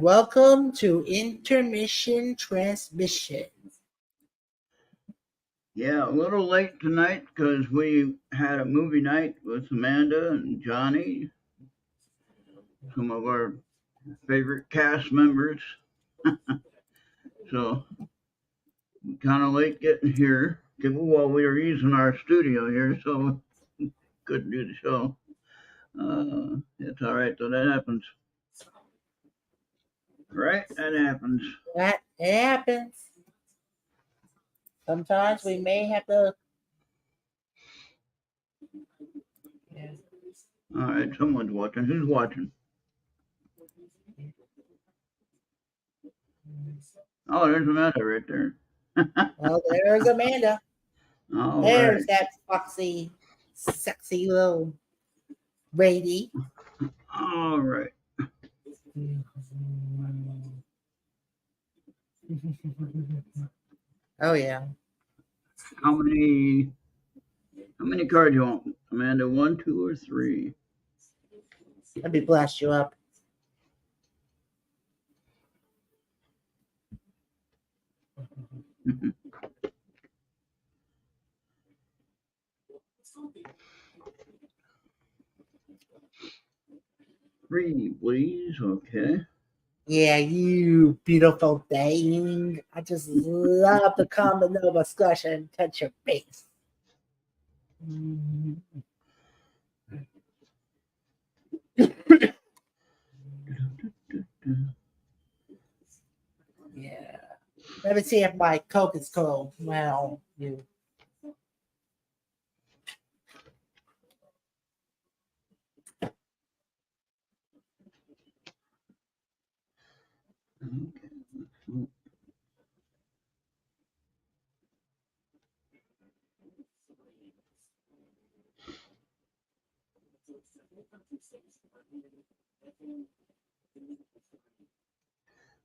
Welcome to Intermission Transmission. Yeah, a little late tonight because we had a movie night with Amanda and Johnny, some of our favorite cast members. So kind of late getting here. Well, we were using our studio here, so we couldn't do the show. It's all right, though. That happens. Right? That happens. That happens. Sometimes we may have to. Yeah. All right, someone's watching. Who's watching? Oh, there's Amanda right there. Well, there's Amanda. All There's right. that foxy, sexy little lady. All right. Oh yeah. How many cards you want, Amanda? 1, 2, or 3? Let me blast you up. Three, please. Okay. Yeah, you beautiful thing. I just love to come to Nova Scotia and touch your face. Yeah. Let me see if my Coke is cold. Well, you. Okay.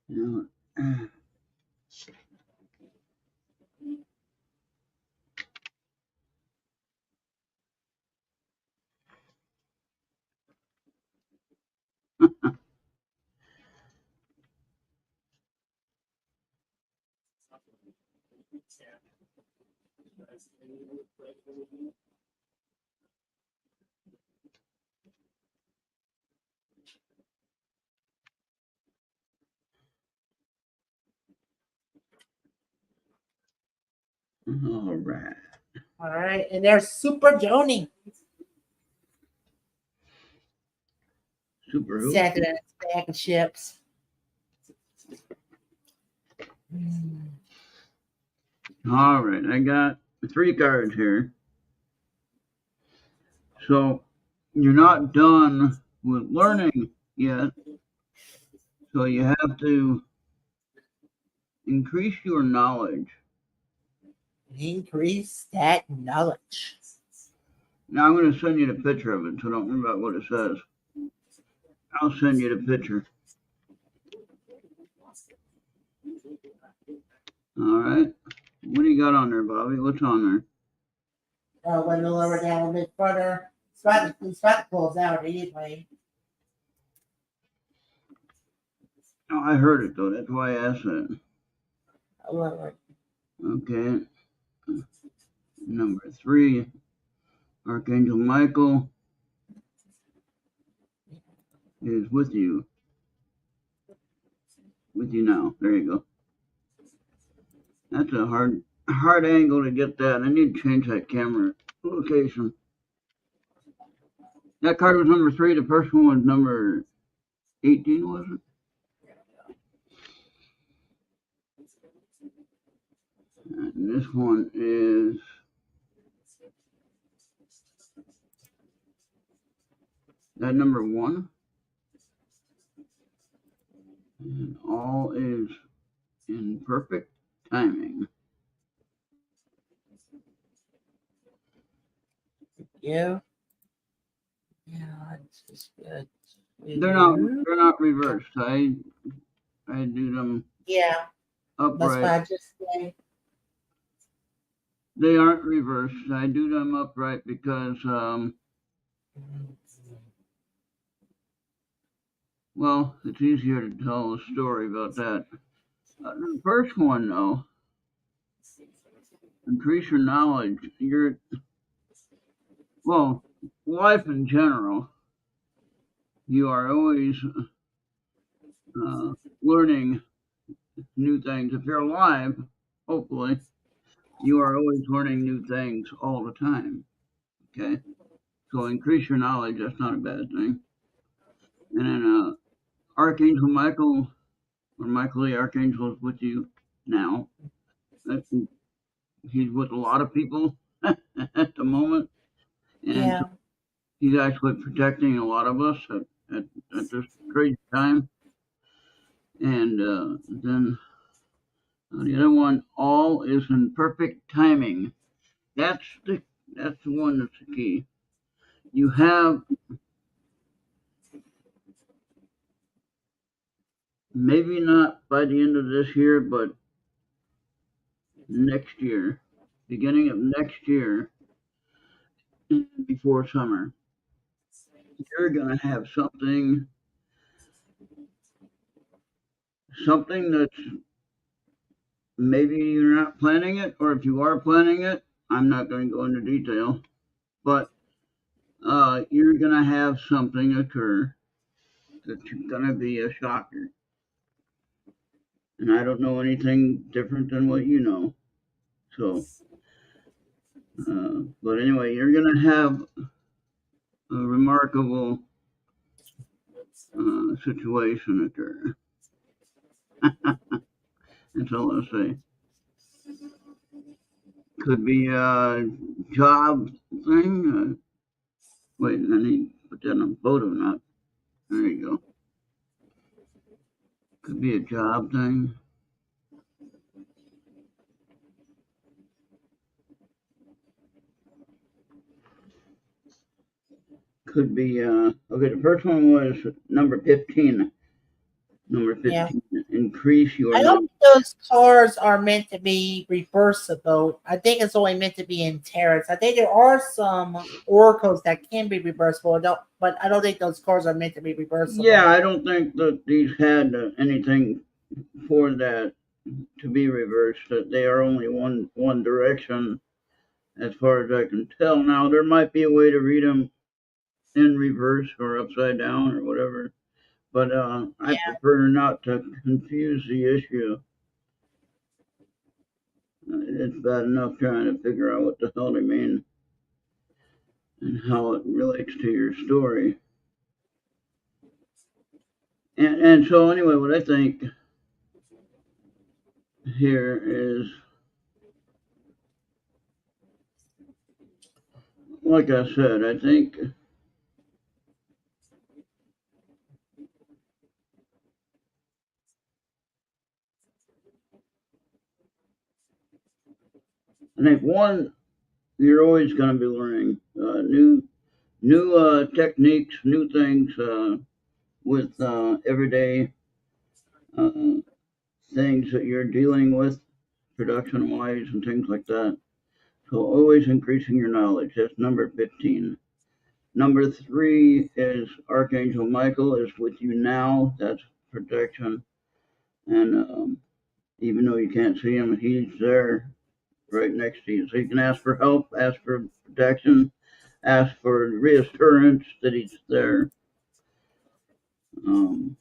Now, all right. All right. And there's Super Joni. Super who? Second in its bag of chips. All right. I got 3 cards here. So you're not done with learning yet. So you have to increase your knowledge. Increase that knowledge. Now I'm going to send you the picture of it, so don't worry about what it says. I'll send you the picture. All right. What do you got on there, Bobby? What's on there? When the lower down a bit further, spectacles out anyway. Oh, I heard it though. That's why I asked that. Okay. Number 3, Archangel Michael is with you. With you now. There you go. That's a hard angle to get that. I need to change that camera location. That card was number 3. The first one was number 18, was it? And this one is that number 1. And all is in perfect timing. Yeah. Yeah, it's just good. They're not reversed. I do them Yeah, that's upright. what I just said. They aren't reversed. I do them upright because Well, it's easier to tell a story about that. The first one, though, increase your knowledge. Well, life in general, you are always learning new things. If you're alive, hopefully, you are always learning new things all the time. Okay? So increase your knowledge. That's not a bad thing. And then Archangel Michael, or Michael the Archangel, is with you now. He's with a lot of people at the moment. And so Yeah. he's actually protecting a lot of us at this crazy time. And then the other one, all is in perfect timing. That's that's the one that's the key. You have maybe not by the end of this year, but next year, beginning of next year, before summer, you're gonna have something that's maybe you're not planning it, or if you are planning it, I'm not going to go into detail, but you're going to have something occur that's going to be a shocker. And I don't know anything different than what you know. So, but anyway, you're going to have a remarkable situation occur. That's all I'll say. Could be a job thing. Wait, I need to put that on a photo, not. There you go. Could be a job thing. Could be okay. The first one was number 15. Number Yeah. 15. Increase your I don't knowledge. think those cars are meant to be reversible. I think it's only meant to be in terrace. I think there are some oracles that can be reversible, but I don't think those cars are meant to be Yeah, reversible. I don't think that these had anything for that to be reversed. That they are only one direction, as far as I can tell. Now there might be a way to read them in reverse or upside down or whatever, but I Yeah. prefer not to confuse the issue. It's bad enough trying to figure out what the hell they mean and how it relates to your story. And so anyway, what I think here is, like I said, I think one, you're always going to be learning new techniques, new things with everyday uh, things that you're dealing with, production wise and things like that. So always increasing your knowledge. That's number 15. Number 3 is Archangel Michael is with you now. That's protection. And even though you can't see him, he's there right next to you. So you can ask for help, ask for protection, ask for reassurance that he's there. Um,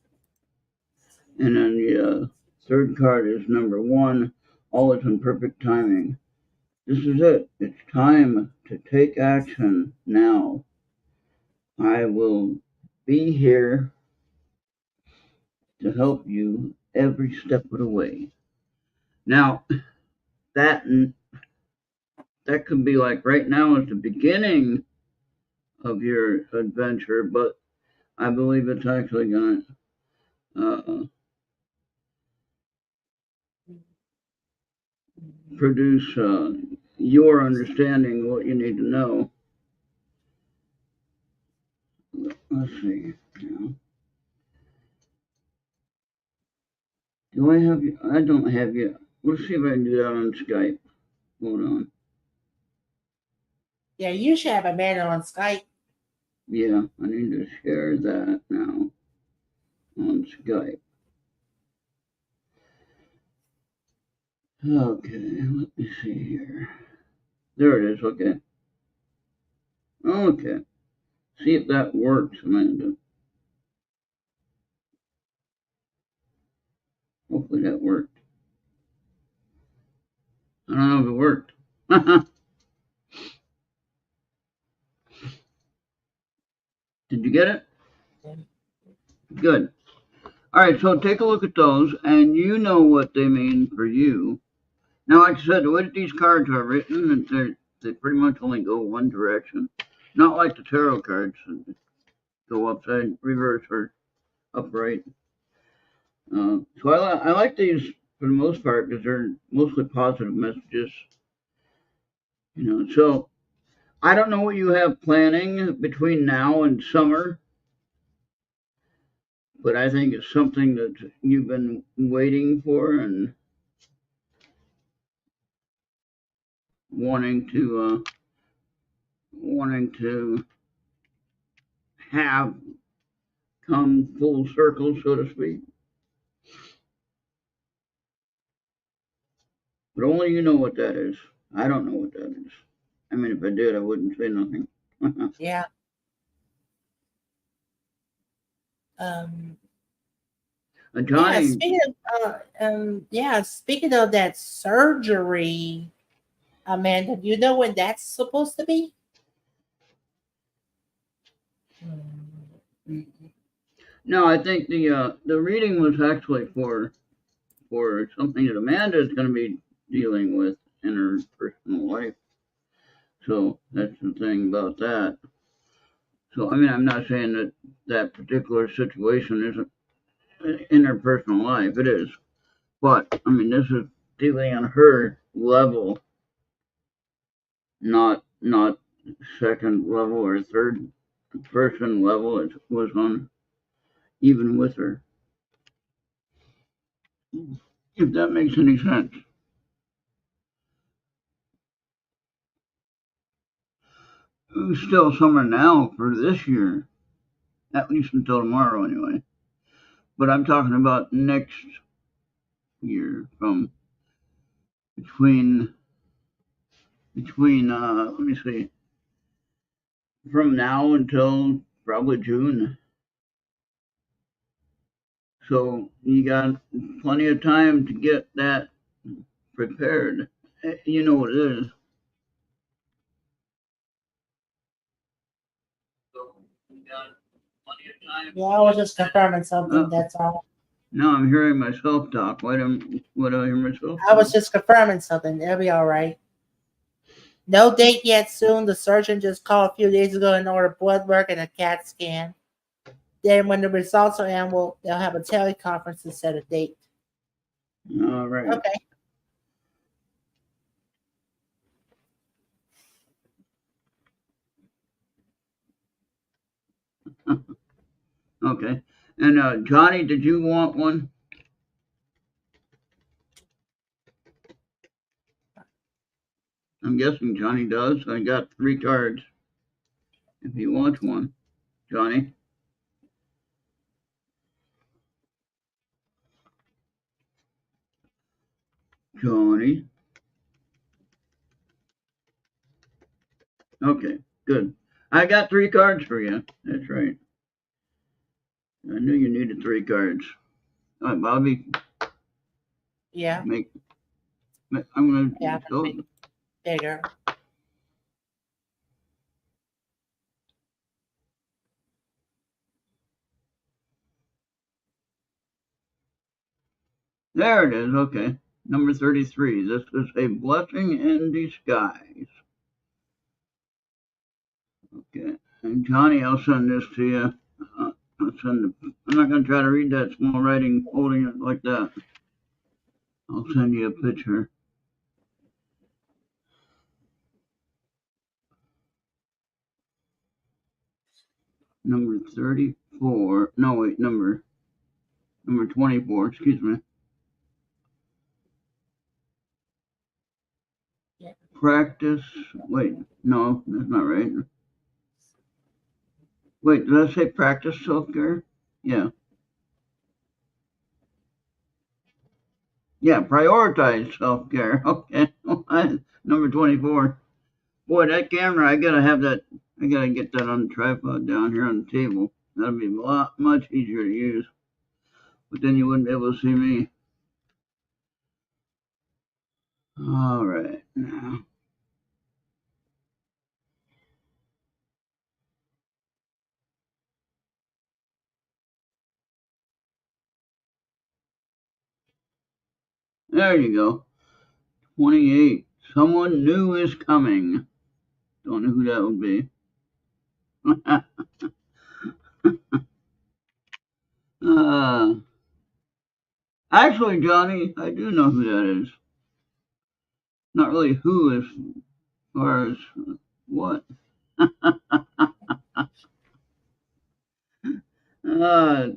and then the third card is number 1, always in perfect timing. This is it. It's time to take action now. I will be here to help you every step of the way. Now, that that could be like right now is the beginning of your adventure, but I believe it's actually going to produce your understanding of what you need to know. Let's see. Now, do I have you? I don't have you. Let's see if I can do that on Skype. Hold on. Yeah, you should have a man on Skype. Yeah, I need to share that now. on Skype. Okay, let me see here. There it is, okay. Okay. See if that works, Amanda. Hopefully that worked. I don't know if it worked. Did you get it? Good. All right, so take a look at those, and you know what they mean for you. Now, like I said, the way that these cards are written, they pretty much only go one direction. Not like the tarot cards that go upside, reverse, or upright. So I like these for the most part because they're mostly positive messages. So I don't know what you have planning between now and summer, but I think it's something that you've been waiting for and wanting to have come full circle, so to speak. But only you know what that is. I don't know what that is. I mean, if I did, I wouldn't say nothing. Yeah. Johnny, speaking of that surgery, Amanda, do you know when that's supposed to be? no, I think the reading was actually for something that Amanda is going to be dealing with in her personal life. So that's the thing about that. So I mean, I'm not saying that that particular situation isn't in her personal life. It is, but I mean, this is dealing on her level, not second level or third person level. It was on even with her. If that makes any sense. Still summer now for this year, at least until tomorrow anyway. But I'm talking about next year from between let me see, from now until probably June. So you got plenty of time to get that prepared. You know what it is. So you got plenty of time. Yeah, I was just confirming something. That's all. Now I'm hearing myself talk. Why do I hear myself? I was just confirming something. It'll be all right. No date yet soon. The surgeon just called a few days ago and ordered blood work and a CAT scan. Then when the results are in, they'll have a teleconference to set a date. All right. Okay. Okay. And Johnny, did you want one? I'm guessing Johnny does. I got 3 cards. If he wants one, Johnny. Johnny. Okay, good. I got 3 cards for you. That's right. I knew you needed 3 cards. All right, Bobby. Yeah. I'm gonna go bigger. There it is. Okay, number 33. This is a blessing in disguise. Okay, and Johnny, I'll send this to you. I'm not gonna try to read that small writing holding it like that. I'll send you a picture. Number 34. No, wait, number 24. Excuse me. Yeah. Practice. Wait, no, that's not right. Wait, did I say practice self-care? Yeah. Yeah, prioritize self-care. Okay. Number 24. Boy, that camera, I gotta have that. I gotta get that on the tripod down here on the table. That'll be a lot much easier to use. But then you wouldn't be able to see me. All right. Now, there you go. 28. Someone new is coming. Don't know who that would be. uh, actually, Johnny, I do know who that is. Not really who as far as what.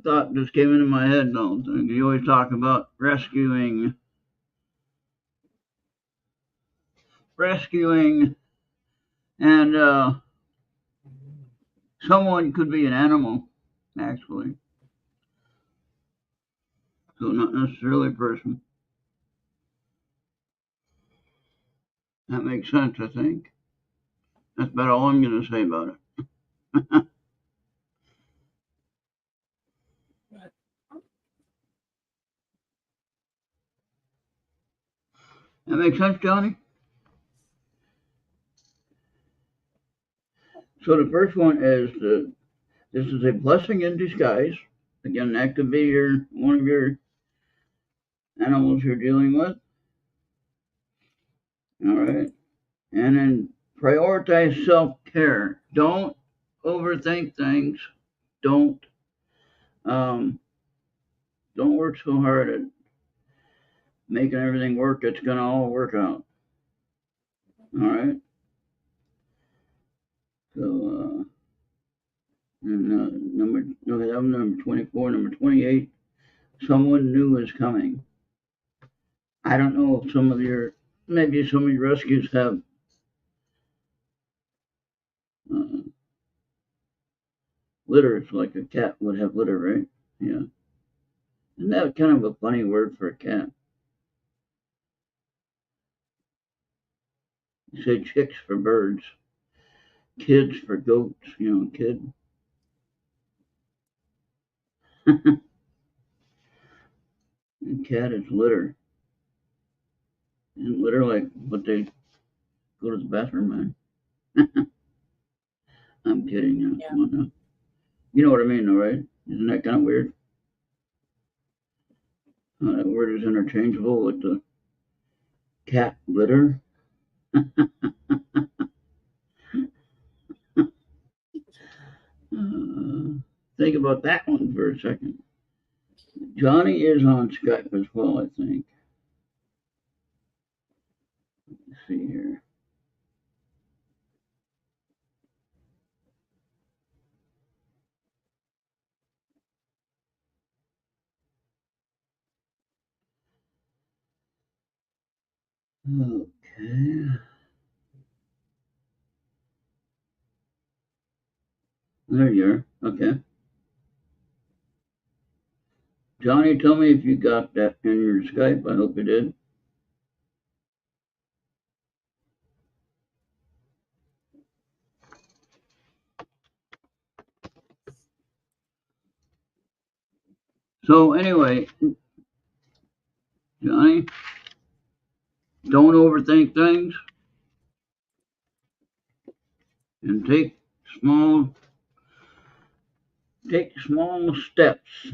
Thought just came into my head. No, you always talk about rescuing, and someone could be an animal, actually. So not necessarily a person. That makes sense, I think. That's about all I'm going to say about it. That makes sense, Johnny? So the first one is this is a blessing in disguise. Again, that could be one of your animals you're dealing with. All right. And then prioritize self-care. Don't overthink things. Don't um, don't work so hard at making everything work. It's gonna all work out. All right. So and number 24, number 28. Someone new is coming. I don't know if maybe some of your rescues have uh, litter, like a cat would have litter, right? Yeah. Isn't that kind of a funny word for a cat? You say chicks for birds, kids for goats, kid. And cat is litter. Isn't litter like what they go to the bathroom in? I'm kidding. Yeah. Come on now. You know what I mean, though, right? Isn't that kind of weird? That word is interchangeable with the cat litter. Think about that one for a second. Johnny is on Skype as well, I think. Let's see here. Okay. There you are. Okay. Johnny, tell me if you got that in your Skype. I hope you did. So, anyway, Johnny, don't overthink things and small steps.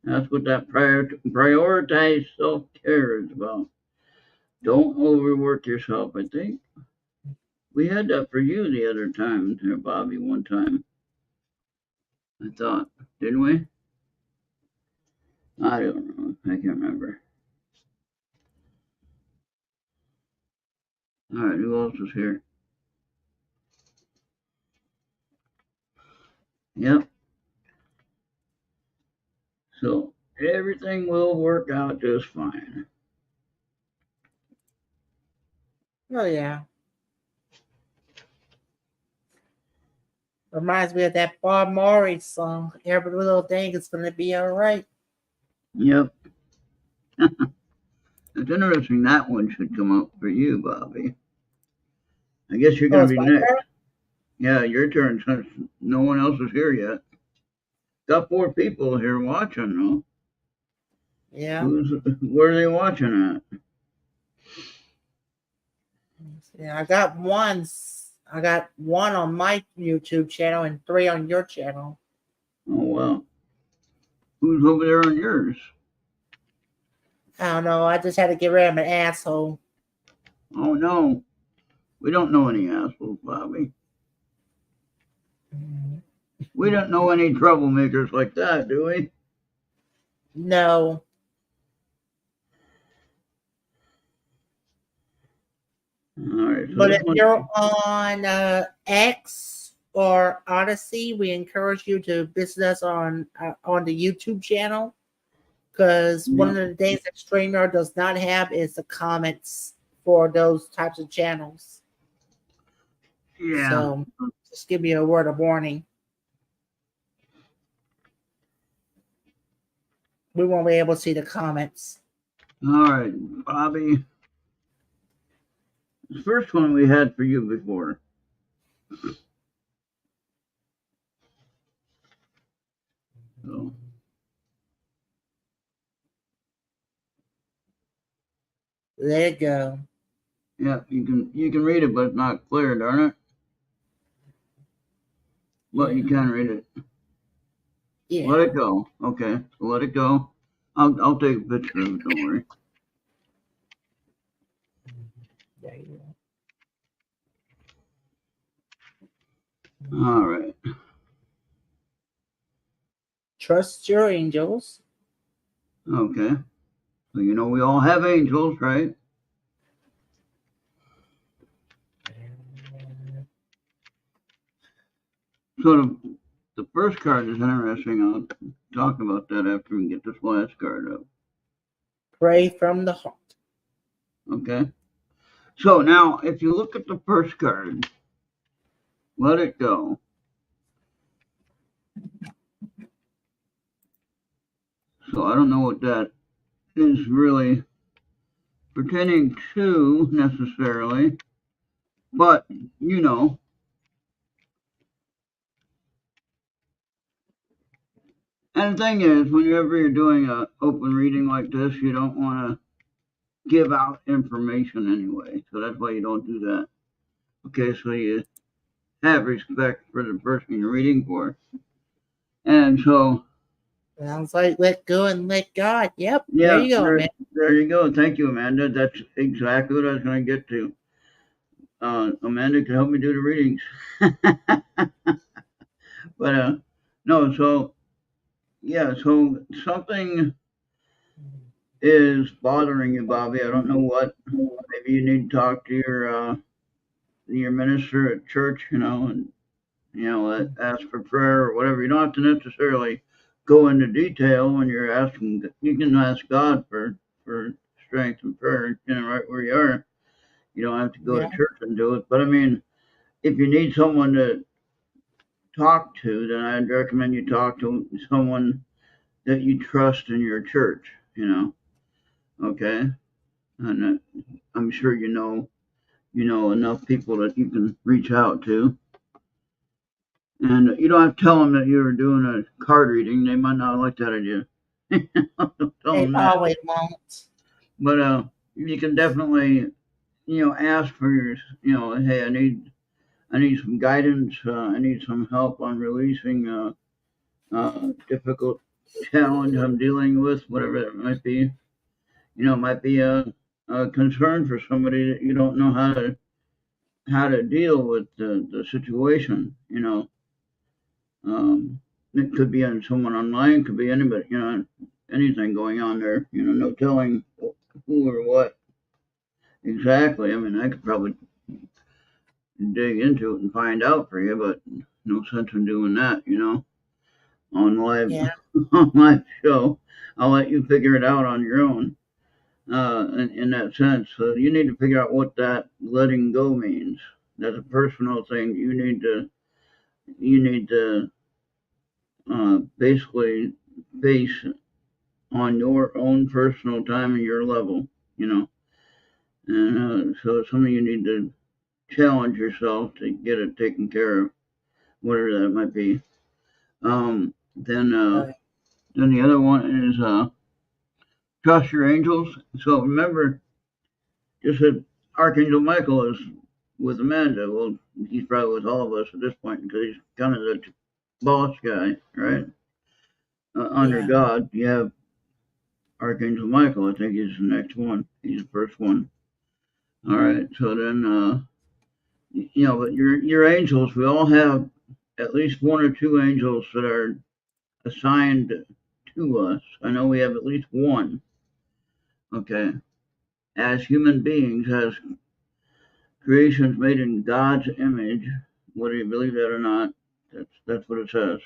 That's what that prioritize self-care is about. Don't overwork yourself. I think we had that for you the other time, there, Bobby. One time, I thought, didn't we? I don't know. I can't remember. All right, who else was here? Yep. So everything will work out just fine. Oh yeah. Reminds me of that Bob Marley song. Every little thing is gonna be alright. Yep. It's interesting that one should come up for you, Bobby. I guess you're Oh, going it's to be my next. turn? Yeah, your turn since no one else is here yet. Got 4 people here watching, though. Yeah. Where are they watching at? Yeah, I got one on my YouTube channel and 3 on your channel. Oh, well. Who's over there on yours? I don't know. I just had to get rid of an asshole. Oh, no. We don't know any assholes, Bobby. We don't know any troublemakers like that, do we? No. All right. So But this if one. you're on X or Odyssey, we encourage you to visit us on the YouTube channel, because one Yeah. of the things that StreamYard does not have is the comments for those types of channels. Yeah. So just give you a word of warning. We won't be able to see the comments. All right, Bobby. The first one we had for you before. So, Let it go. yeah, you can read it, but it's not clear, darn it. But you can read it. Yeah. Let it go. Okay, so let it go. I'll take a picture of it. Don't worry. There you go. All right. Trust your angels. Okay. So you know we all have angels, right? So the first card is interesting. I'll talk about that after we get this last card up. Pray from the heart. Okay. So now, if you look at the first card, let it go. So I don't know what that is really pertaining to necessarily, but you know. And the thing is, whenever you're doing an open reading like this, you don't want to give out information anyway. So that's why you don't do that. Okay, so you have respect for the person you're reading for. And so. Sounds like let go and let God. Yep. Yeah, there you go, man. There you go. Thank you, Amanda. That's exactly what I was going to get to. Amanda can help me do the readings. But no, so yeah, so something is bothering you, Bobby. I don't know what. Maybe you need to talk to your minister at church, and ask for prayer or whatever. You don't have to necessarily go into detail when you're asking. You can ask God for strength and prayer, right where you are. You don't have to go to church and do it. But I mean, if you need someone to talk to, then I'd recommend you talk to someone that you trust in your church, okay? And I'm sure you know enough people that you can reach out to. And you don't have to tell them that you're doing a card reading. They might not like that idea. They probably won't. But you can definitely, ask for your, hey, I need some guidance. I need some help on releasing a difficult challenge I'm dealing with, whatever it might be. It might be a concern for somebody that you don't know how to deal with the situation. It could be on someone online, could be anybody. Anything going on there. No telling who or what exactly. I mean, I could probably dig into it and find out for you, but no sense in doing that, on live on live show. I'll let you figure it out on your own. In that sense, so you need to figure out what that letting go means. That's a personal thing. You need to basically base on your own personal time and your level. you know. And so some of you need to challenge yourself to get it taken care of, whatever that might be. Then the other one is trust your angels. So remember, just that Archangel Michael is with Amanda. Well, he's probably with all of us at this point because he's kind of the boss guy, right? Under Yeah. God, you have Archangel Michael. I think he's the next one. He's the first one. All right. So then, but your angels, we all have at least one or two angels that are assigned to us. I know we have at least one. Okay. As human beings, as creations made in God's image, whether you believe that or not, that's what it says.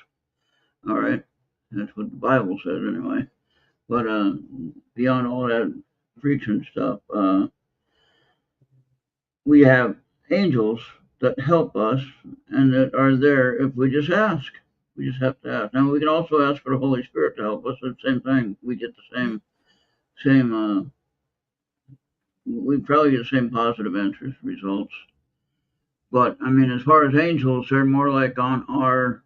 All right. That's what the Bible says anyway. But beyond all that preaching stuff, we have angels that help us and that are there if we just ask. We just have to ask. Now we can also ask for the Holy Spirit to help us. It's the same thing. We get the same. We probably get the same positive answers, results. But I mean, as far as angels, they're more like on our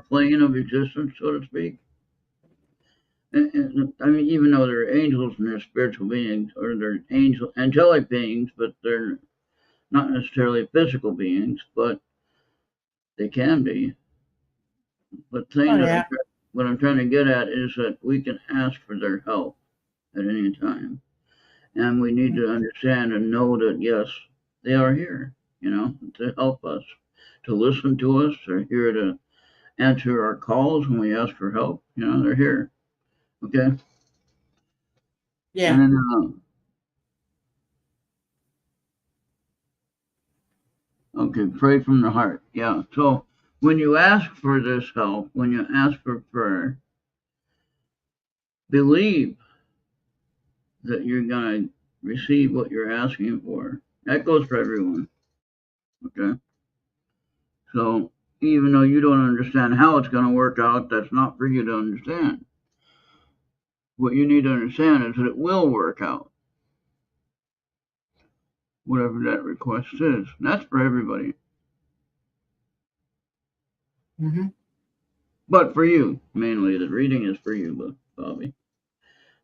plane of existence, so to speak. And, I mean, even though they're angels and they're spiritual beings, or they're angelic beings, but they're not necessarily physical beings, but they can be. But what I'm trying to get at is that we can ask for their help at any time, and we need to understand and know that yes, they are here, to help us, to listen to us. They're here to answer our calls when we ask for help. They're here. Okay. Yeah. And then, okay, pray from the heart. Yeah. So when you ask for this help, when you ask for prayer, believe that you're going to receive what you're asking for. That goes for everyone. Okay. So even though you don't understand how it's going to work out, that's not for you to understand. What you need to understand is that it will work out, whatever that request is. And that's for everybody. Mm-hmm. But for you, mainly, the reading is for you, Bobby.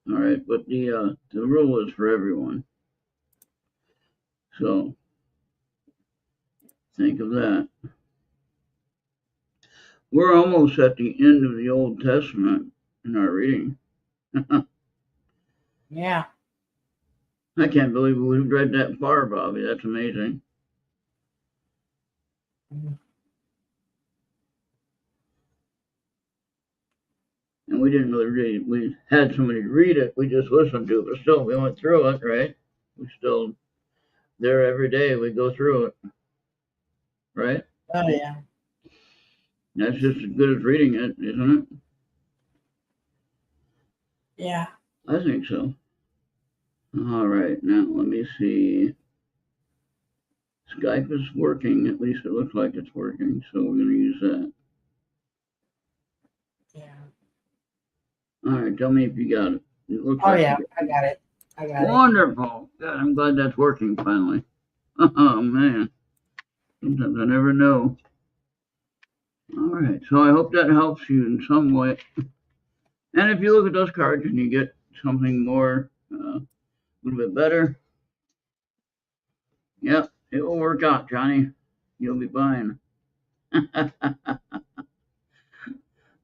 All right, but the rule is for everyone. So think of that. We're almost at the end of the Old Testament in our reading. Yeah. I can't believe we've read that far, Bobby. That's amazing. Mm-hmm. And we didn't really read it. We had somebody read it. We just listened to it, but still, we went through it, right? We still there every day. We go through it, right? Oh yeah. That's just as good as reading it, isn't it? Yeah. I think so. All right, now let me see. Skype is working. At least it looks like it's working, so we're going to use that. Yeah. All right, tell me if you got it. It looks Oh like yeah, I got it. I got it. Wonderful. God, I'm glad that's working finally. Oh man, sometimes I never know. All right, so I hope that helps you in some way. And if you look at those cards and you get something more, a little bit better, yep, it will work out, Johnny. You'll be fine.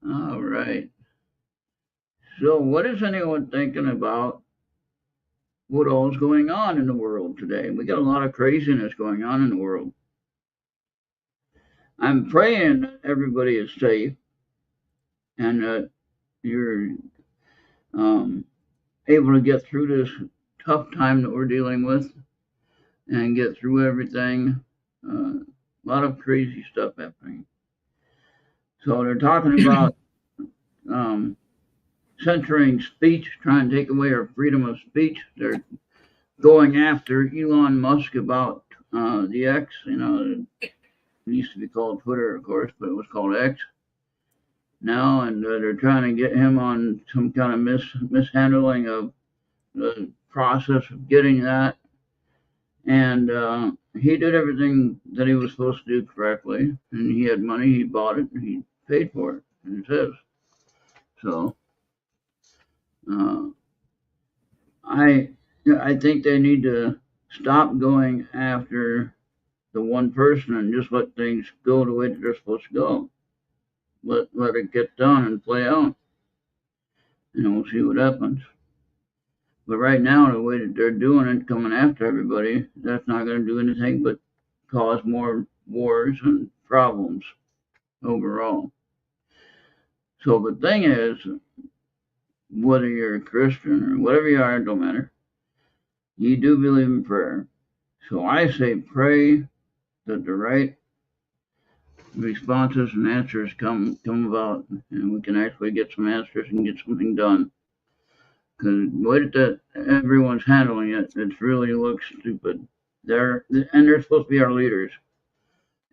All right. So, what is anyone thinking about what all's going on in the world today? We got a lot of craziness going on in the world. I'm praying that everybody is safe and that you're able to get through this tough time that we're dealing with and get through everything. A lot of crazy stuff happening. So they're talking about censoring speech, trying to take away our freedom of speech. They're going after Elon Musk about the X. It used to be called Twitter, of course, but it was called X now, and they're trying to get him on some kind of mishandling of the process of getting that, and he did everything that he was supposed to do correctly. And he had money, he bought it, and he paid for it, and it's his. So uh, I I think they need to stop going after the one person and just let things go the way that they're supposed to go. Let it get done and play out, and we'll see what happens. But right now, the way that they're doing it, coming after everybody, that's not going to do anything but cause more wars and problems overall. So the thing is, whether you're a Christian or whatever you are, it don't matter. You do believe in prayer. So I say pray that the right responses and answers come about, and we can actually get some answers and get something done. Because the way that everyone's handling it, it really looks stupid. They're supposed to be our leaders,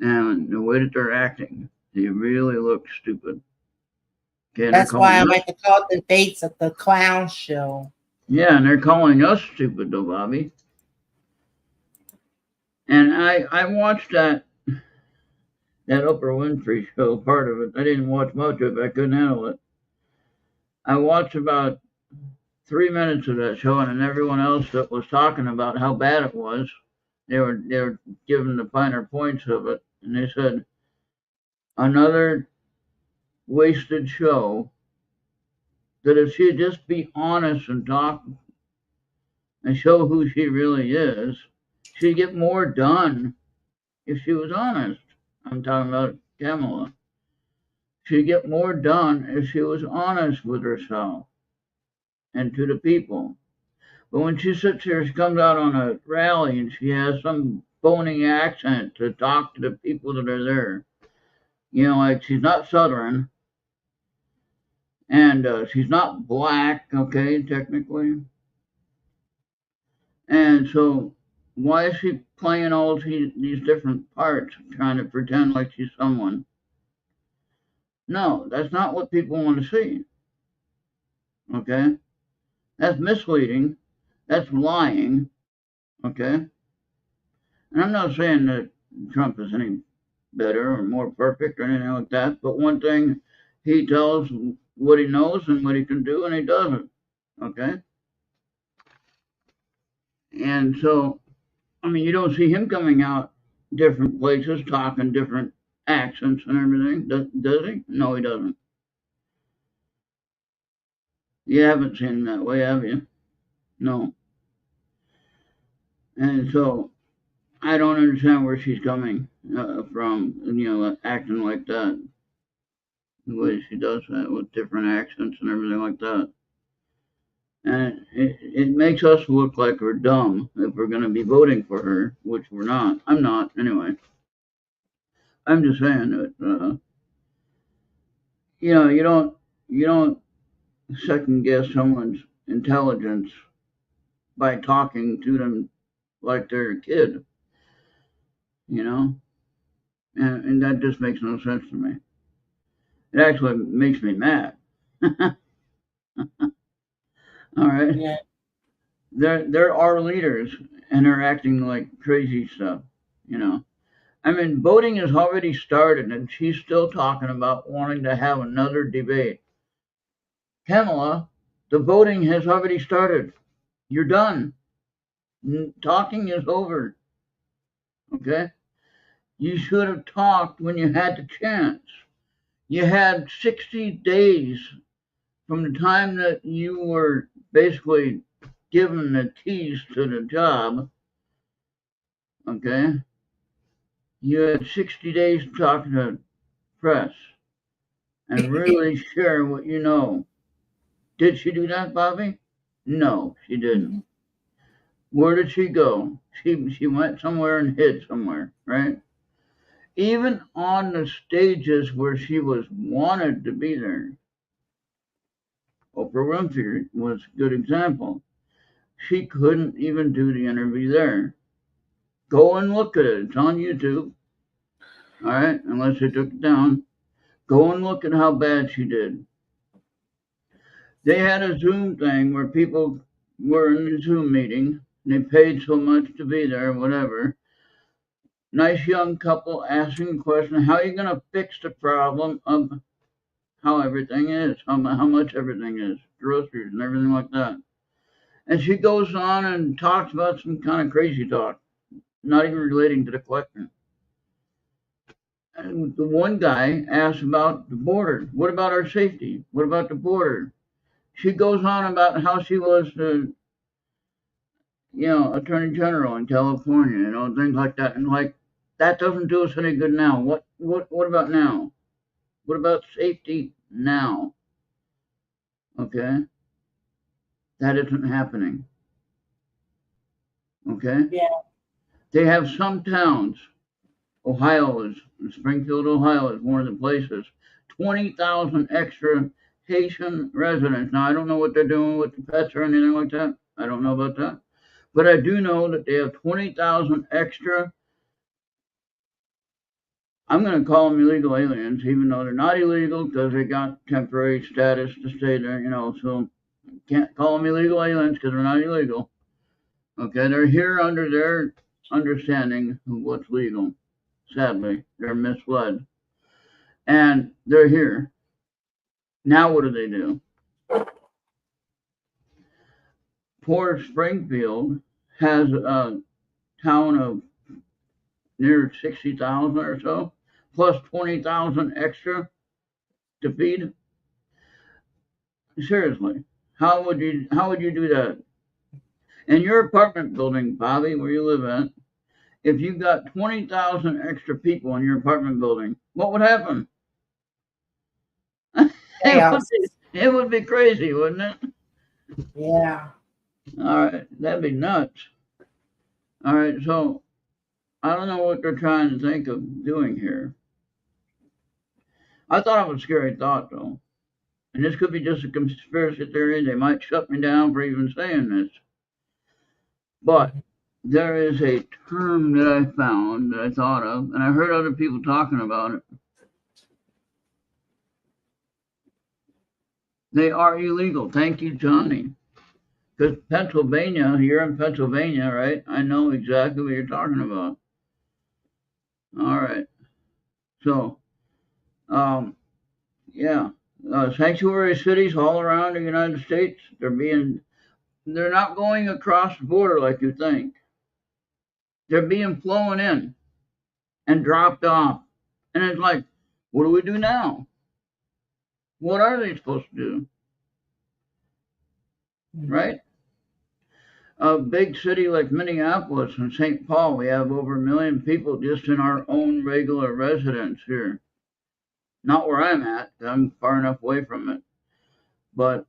and the way that they're acting, they really look stupid. Okay, That's why I like to call the dates of the clown show. Yeah, and they're calling us stupid, though, Bobby. And I watched that Oprah Winfrey show, part of it. I didn't watch much of it. I couldn't handle it. I watched about 3 minutes of that show, and then everyone else that was talking about how bad it was, they were giving the finer points of it, and they said another wasted show. That if she'd just be honest and talk and show who she really is, she'd get more done if she was honest. I'm talking about Kamala. She'd get more done if she was honest with herself and to the people. But when she sits here, she comes out on a rally and she has some phony accent to talk to the people that are there. You know, like she's not Southern and she's not black, okay, technically. And so why is she playing all these different parts, trying to pretend like she's someone? No, that's not what people want to see. Okay? That's misleading. That's lying. Okay? And I'm not saying that Trump is any better or more perfect or anything like that, but one thing, he tells what he knows and what he can do, and he doesn't. Okay? And so, I mean, you don't see him coming out different places, talking different accents and everything, does he? No, he doesn't. You haven't seen him that way, have you? No. And so, I don't understand where she's coming from, acting like that. The way she does that with different accents and everything like that. And it makes us look like we're dumb if we're going to be voting for her, which we're not. I'm not, anyway. I'm just saying that, you don't second guess someone's intelligence by talking to them like they're a kid, you know? And that just makes no sense to me. It actually makes me mad. All right? Yeah. There are leaders, and they're acting like crazy stuff, you know? I mean, voting has already started, and she's still talking about wanting to have another debate. Kamala, the voting has already started. You're done. Talking is over. Okay? You should have talked when you had the chance. You had 60 days from the time that you were basically given the keys to the job. Okay? You had 60 days to talk to the press and really share what you know. Did she do that, Bobby? No, she didn't. Where did she go? She went somewhere and hid somewhere, right? Even on the stages where she was wanted to be there. Oprah Winfrey was a good example. She couldn't even do the interview there. Go and look at it. It's on YouTube. All right, unless they took it down. Go and look at how bad she did. They had a Zoom thing where people were in the Zoom meeting. They paid so much to be there, whatever. Nice young couple asking the question, how are you going to fix the problem of how everything is, how much everything is, groceries and everything like that. And she goes on and talks about some kind of crazy talk, not even relating to the question. And the one guy asks about the border. What about our safety? What about the border? She goes on about how she was the, attorney general in California, things like that. And like, that doesn't do us any good now. What about now? What about safety now? Okay, that isn't happening. Okay, Yeah. they have some towns. Springfield, Ohio is one of the places. 20,000 extra Haitian residents. Now I don't know what they're doing with the pets or anything like that. I don't know about that. But I do know that they have 20,000 extra. I'm going to call them illegal aliens, even though they're not illegal because they got temporary status to stay there, so can't call them illegal aliens because they're not illegal. Okay, they're here under their understanding of what's legal. Sadly, they're misled. And they're here. Now what do? Poor Springfield has a town of near 60,000 or so, plus 20,000 extra to feed. Seriously, how would you do that? In your apartment building, Bobby, where you live at, if you got 20,000 extra people in your apartment building, what would happen? It would be crazy, wouldn't it? Yeah. All right, that'd be nuts. All right, so I don't know what they're trying to think of doing here. I thought it was a scary thought, though. And this could be just a conspiracy theory. They might shut me down for even saying this. But there is a term that I found that I thought of, and I heard other people talking about it. They are illegal. Thank you, Johnny. Because Pennsylvania, you're in Pennsylvania, right? I know exactly what you're talking about. All right. So, yeah. Sanctuary cities all around the United States, they're not going across the border like you think. They're being flown in and dropped off. And it's like, what do we do now? What are they supposed to do? Right? A big city like Minneapolis and St. Paul, we have over 1 million people just in our own regular residence here. Not where I'm at, I'm far enough away from it. But,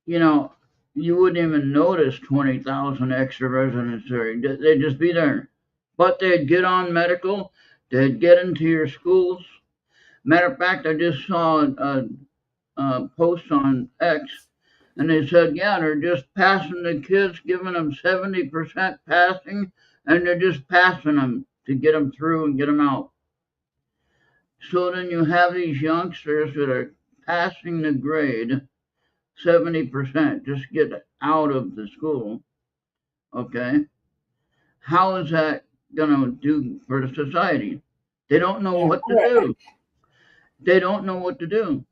you wouldn't even notice 20,000 extra residents there. They'd just be there. But they'd get on medical, they'd get into your schools. Matter of fact, I just saw a post on X, and they said, yeah, they're just passing the kids, giving them 70% passing, and they're just passing them to get them through and get them out. So then you have these youngsters that are passing the grade 70%, just get out of the school. Okay? How is that going to do for the society? They don't know what to do. They don't know what to do.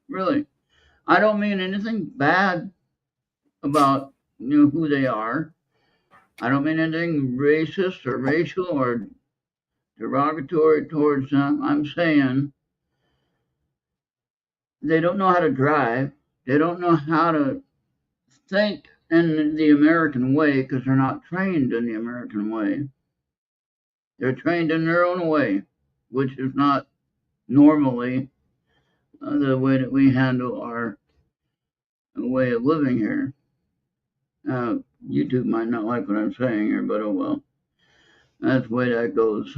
Really. I don't mean anything bad about who they are. I don't mean anything racist or racial or derogatory towards them. I'm saying they don't know how to drive. They don't know how to think in the American way because they're not trained in the American way. They're trained in their own way, which is not normally the way that we handle our way of living here. YouTube might not like what I'm saying here, but oh well. That's the way that goes.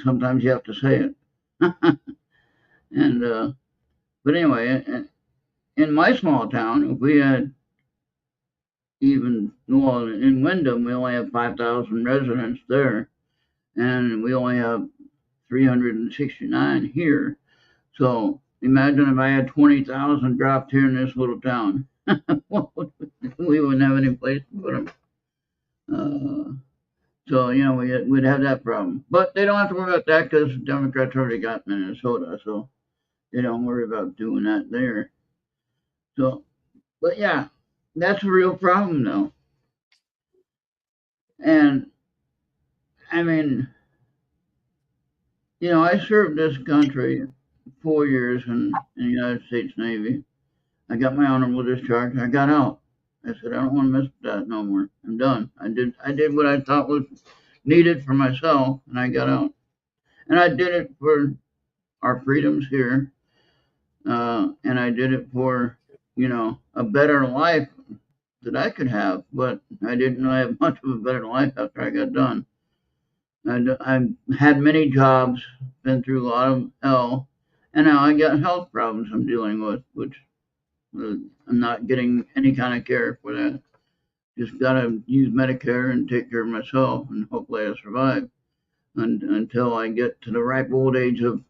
Sometimes you have to say it. And but anyway, in my small town, if we had in Wyndham, we only have 5,000 residents there, and we only have 369 here. So Imagine if I had 20,000 dropped here in this little town. We wouldn't have any place to put them. So, we'd have that problem. But they don't have to worry about that because Democrats already got Minnesota, so they don't worry about doing that there. So, but yeah, that's a real problem though. And I mean, I served this country 4 years in the United States Navy. I got my honorable discharge. I got out. I said, I don't want to mess with that no more. I'm done. I did what I thought was needed for myself, and I got out. And I did it for our freedoms here, and I did it for, a better life that I could have. But I didn't have much of a better life after I got done. I had many jobs, been through a lot of hell, and now I got health problems I'm dealing with, which I'm not getting any kind of care for that. Just gotta use Medicare and take care of myself, and hopefully I survive until I get to the ripe old age of,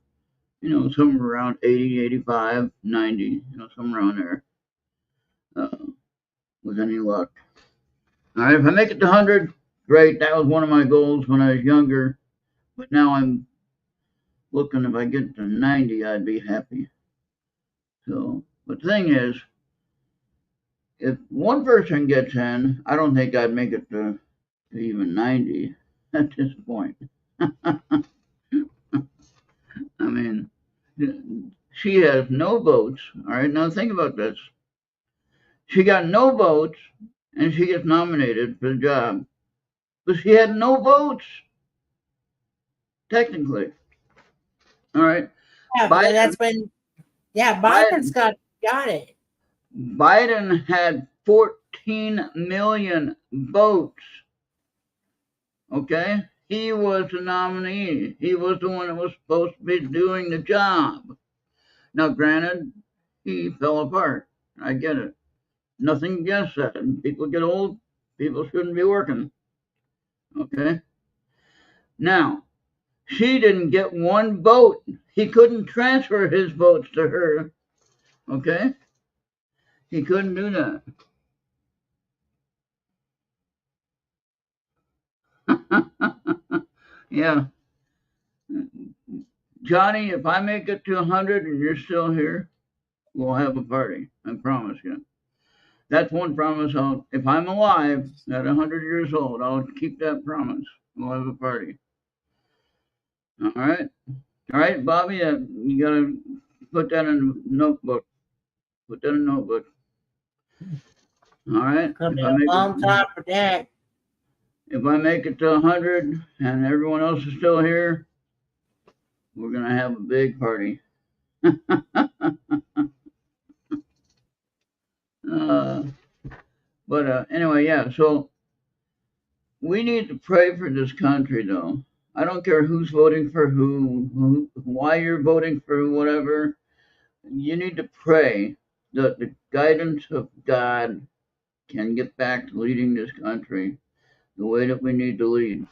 somewhere around 80, 85, 90, somewhere around there, with any luck. All right, if I make it to 100, great. That was one of my goals when I was younger, but now I'm looking, if I get to 90, I'd be happy. So, but the thing is, if one person gets in, I don't think I'd make it to even 90 at this point. I mean, she has no votes. All right, now think about this. She got no votes, and she gets nominated for the job. But she had no votes, technically. All right. Yeah, but that's when, Biden's got it. Biden had 14 million votes. Okay? He was the nominee. He was the one that was supposed to be doing the job. Now, granted, he fell apart. I get it. Nothing against that. People get old. People shouldn't be working. Okay? Now, she didn't get one vote. He couldn't transfer his votes to her. Okay? He couldn't do that. Yeah. Johnny, if I make it to 100 and you're still here, we'll have a party. I promise you. That's one promise. If I'm alive at 100 years old, I'll keep that promise. We'll have a party. All right. All right, Bobby, you got to put that in a notebook. Put that in a notebook. All right. Gonna be a long time for that. If I make it to 100 and everyone else is still here, we're going to have a big party. But anyway, yeah, so we need to pray for this country, though. I don't care who's voting for who, why you're voting for whatever. You need to pray that the guidance of God can get back to leading this country the way that we need to lead.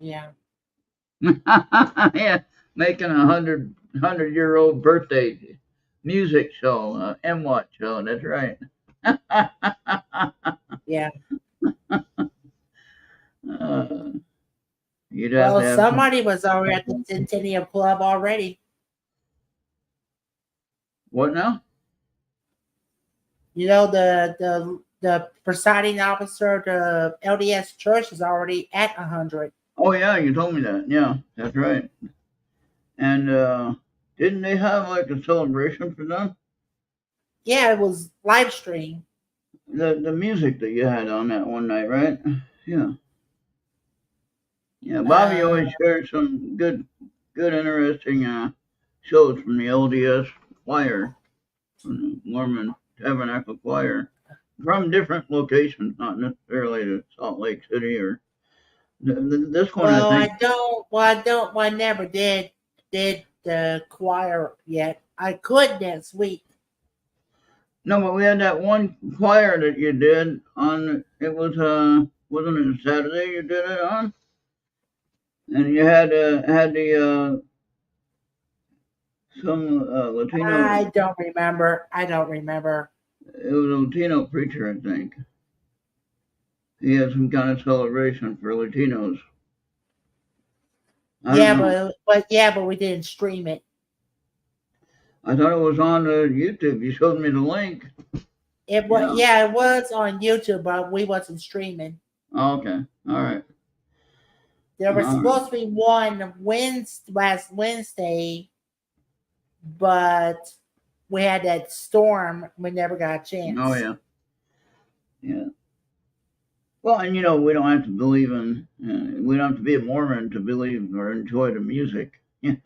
Yeah. Yeah, making a 100-year-old birthday music show, MWAT show. That's right. Yeah. You'd have to have somebody was already at the Centennial Club already. What now? The presiding officer of the LDS Church is already at 100. Oh yeah, you told me that. Yeah, that's right. And didn't they have like a celebration for them? Yeah, it was live stream. The music that you had on that one night, right? Yeah. Yeah, Bobby always shares some good, interesting shows from the LDS choir, from the Mormon Tabernacle Choir, from different locations, not necessarily to Salt Lake City or this one. I never did the choir yet. I could next week. No, but we had that one choir that you did on. It was wasn't it Saturday you did it on? And you had the some Latino. I don't remember. I don't remember. It was a Latino preacher, I think. He had some kind of celebration for Latinos. I don't know. But we didn't stream it. I thought it was on YouTube. You showed me the link. It was it was on YouTube, but we wasn't streaming. Oh, okay. All right. There was supposed to be one last Wednesday, but we had that storm. We never got a chance. Oh yeah. Yeah. Well, and we don't have to believe in. We don't have to be a Mormon to believe or enjoy the music. It's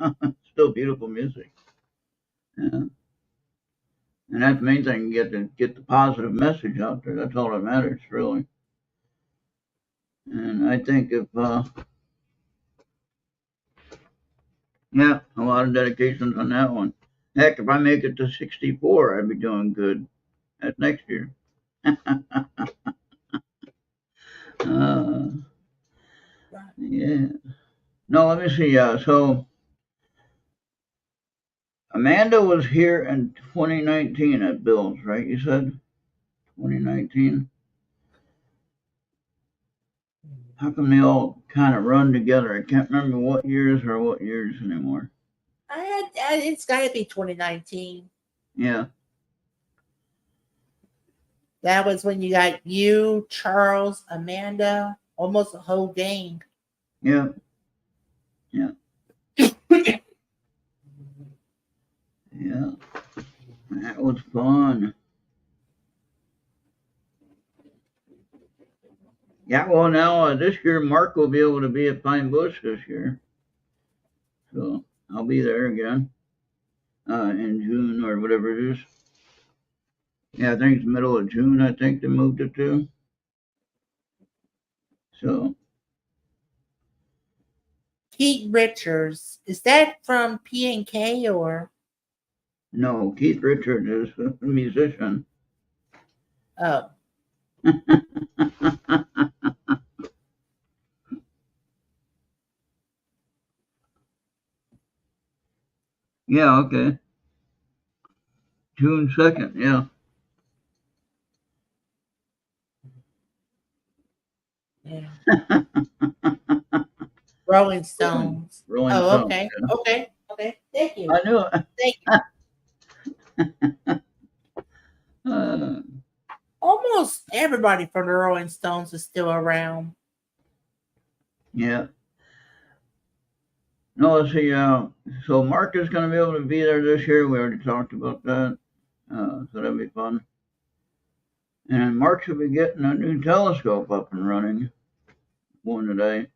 still beautiful music. Yeah. And that's the main thing. Get the positive message out there. That's all that matters, really. And I think if a lot of dedications on that one. Heck, if I make it to 64, I'd be doing good. That's next year. Yeah. No, let me see. So Amanda was here in 2019 at Bill's, right? You said 2019. How come they all kind of run together? I can't remember what years anymore. It's got to be 2019. Yeah. That was when you got you, Charles, Amanda, almost the whole gang. Yeah. Yeah. Yeah. That was fun. Yeah, well, now this year Mark will be able to be at Pine Bush this year, so I'll be there again in June or whatever it is. Yeah, I think it's middle of June. I think they moved it to. So Keith Richards, is that from P&K or? No, Keith Richards is a musician. Oh. Yeah, okay. June 2nd, yeah. Yeah. Rolling Stones. Rolling Stones. Okay. Yeah. Okay. Thank you. I knew it. Thank you. Almost everybody from the Rolling Stones is still around. Yeah. No, let's see. So Mark is going to be able to be there this year. We already talked about that. So that'll be fun. And Mark should be getting a new telescope up and running. One today.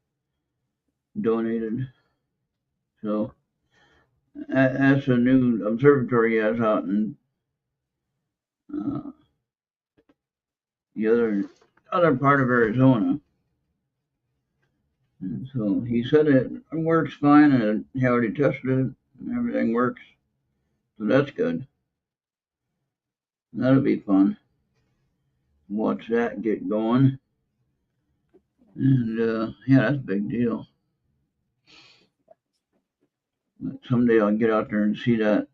Donated. So that's a new observatory he has out in the other part of Arizona. And so he said it works fine, and he already tested it, and everything works. So that's good. That'll be fun. Watch that get going. And that's a big deal. But someday I'll get out there and see that.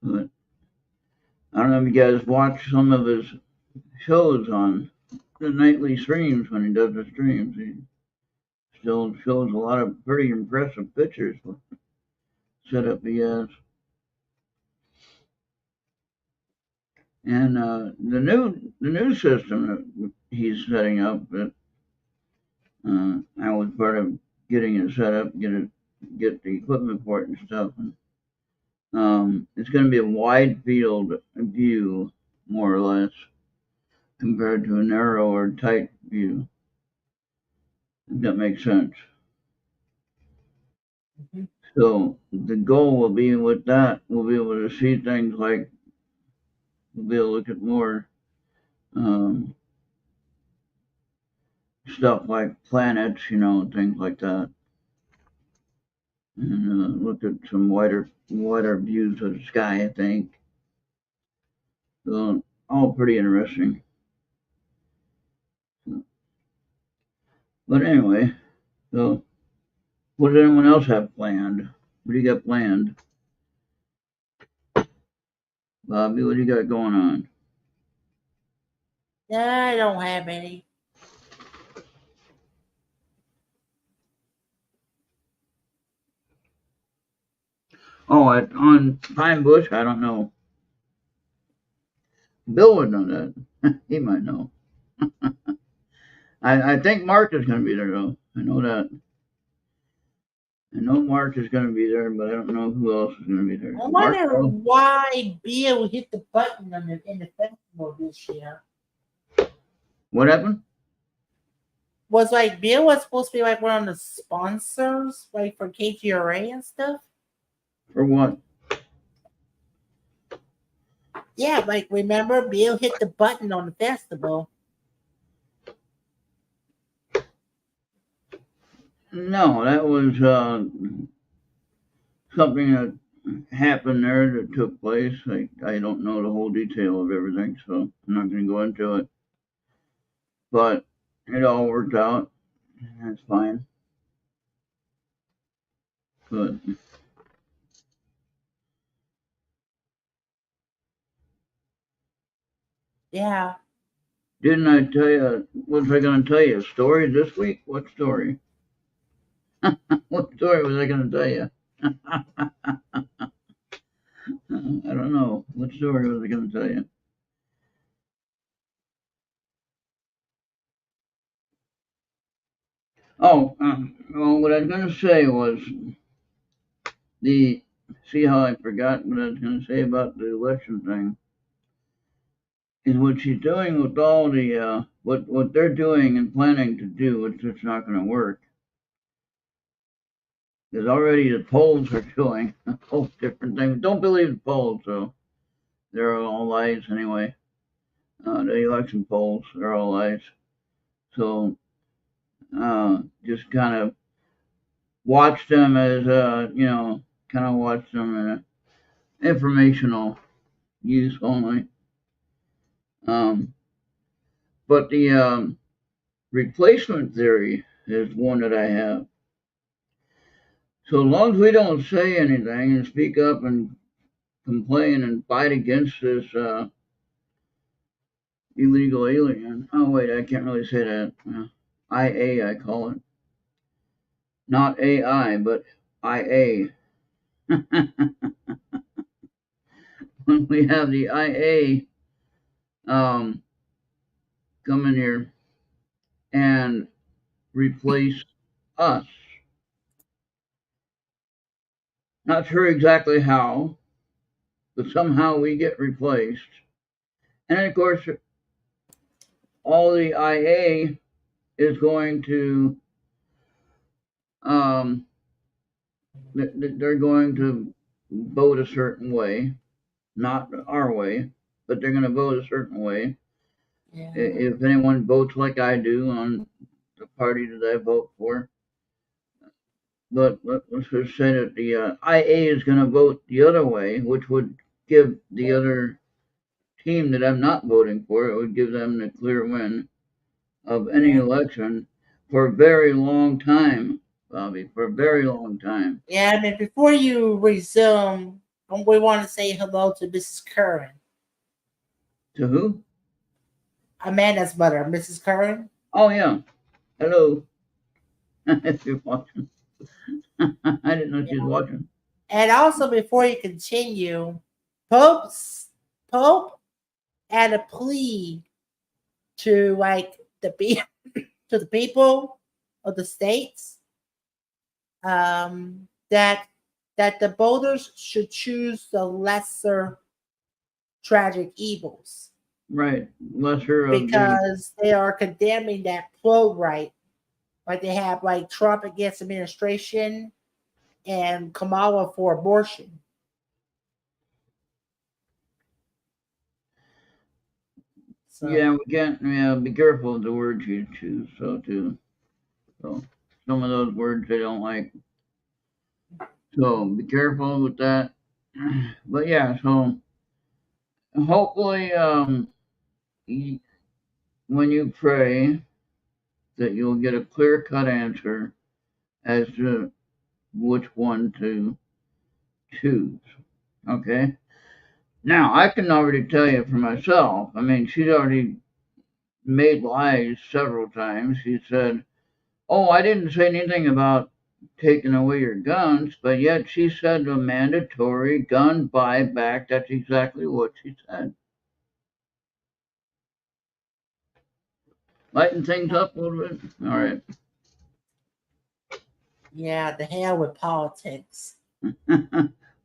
But I don't know if you guys watch some of his shows on the nightly streams when he does the streams. He still shows a lot of pretty impressive pictures. Setup he has. And the new system that he's setting up, that I was part of getting it set up, get the equipment for it and stuff. And it's going to be a wide field view, more or less, compared to a narrow or tight view. If that makes sense. Mm-hmm. So the goal will be with that, we'll be able to see things like, we'll be able to look at more stuff like planets, things like that. And look at some wider views of the sky, I think. So all pretty interesting. But anyway, so what does anyone else have planned? What do you got planned? Bobby, what do you got going on? I don't have any. Oh, on Pine Bush, I don't know. Bill would know that. He might know. I think Mark is going to be there, though. I know that. I know Mark is going to be there, but I don't know who else is going to be there. I Mark, wonder why Bill hit the button in the festival this year. what happened? Was like Bill was supposed to be like one of the sponsors, like for KGRA and stuff. For what? Yeah, like remember Bill hit the button on the festival. No, that was something that happened there that took place. I don't know the whole detail of everything, so I'm not going to go into it. But it all worked out. That's fine. But Yeah. didn't I tell you? Was I going to tell you a story this week? What story? What story was I going to tell you? I don't know. What story was I going to tell you? Oh, well, what I was going to say was the. See how I forgot what I was going to say about the election thing? Is what she's doing with all the what they're doing and planning to do, which is not going to work. Because already the polls are showing a whole different thing. Don't believe the polls, though. They're all lies anyway. The election polls, they're all lies. So just kind of watch them as, kind of watch them in informational use only. But the replacement theory is one that I have. So long as we don't say anything and speak up and complain and fight against this illegal alien. Oh wait, I can't really say that. IA, I call it. Not AI, but IA. When we have the IA come in here and replace us. Not sure exactly how, but somehow we get replaced. And of course, all the IA is going to they're going to vote a certain way, not our way, but they're going to vote a certain way. Yeah. If anyone votes like I do on the party that I vote for, but let's just say that the IA is going to vote the other way, which would give the other team that I'm not voting for, it would give them the clear win of any election for a very long time, Bobby, for a very long time. Yeah, I mean, before you resume, we want to say hello to Mrs. Curran. To who? Amanda's mother, Mrs. Curran. Oh, yeah. Hello. If you're watching. I didn't know she was watching. And also, before you continue, Pope had a plea to like to the people of the states that the voters should choose the lesser tragic evils. Right. Lesser of because they are condemning that pro-right. Like they have like Trump against administration and Kamala for abortion. So, yeah, we can't. Yeah, be careful of the words you choose. So some of those words they don't like. So be careful with that. But yeah, so hopefully when you pray, that you'll get a clear-cut answer as to which one to choose. Okay? Now, I can already tell you for myself. I mean, she's already made lies several times. She said, "Oh, I didn't say anything about taking away your guns," but yet she said a mandatory gun buyback. That's exactly what she said. Lighten things up a little bit. All right. Yeah, the hell with politics.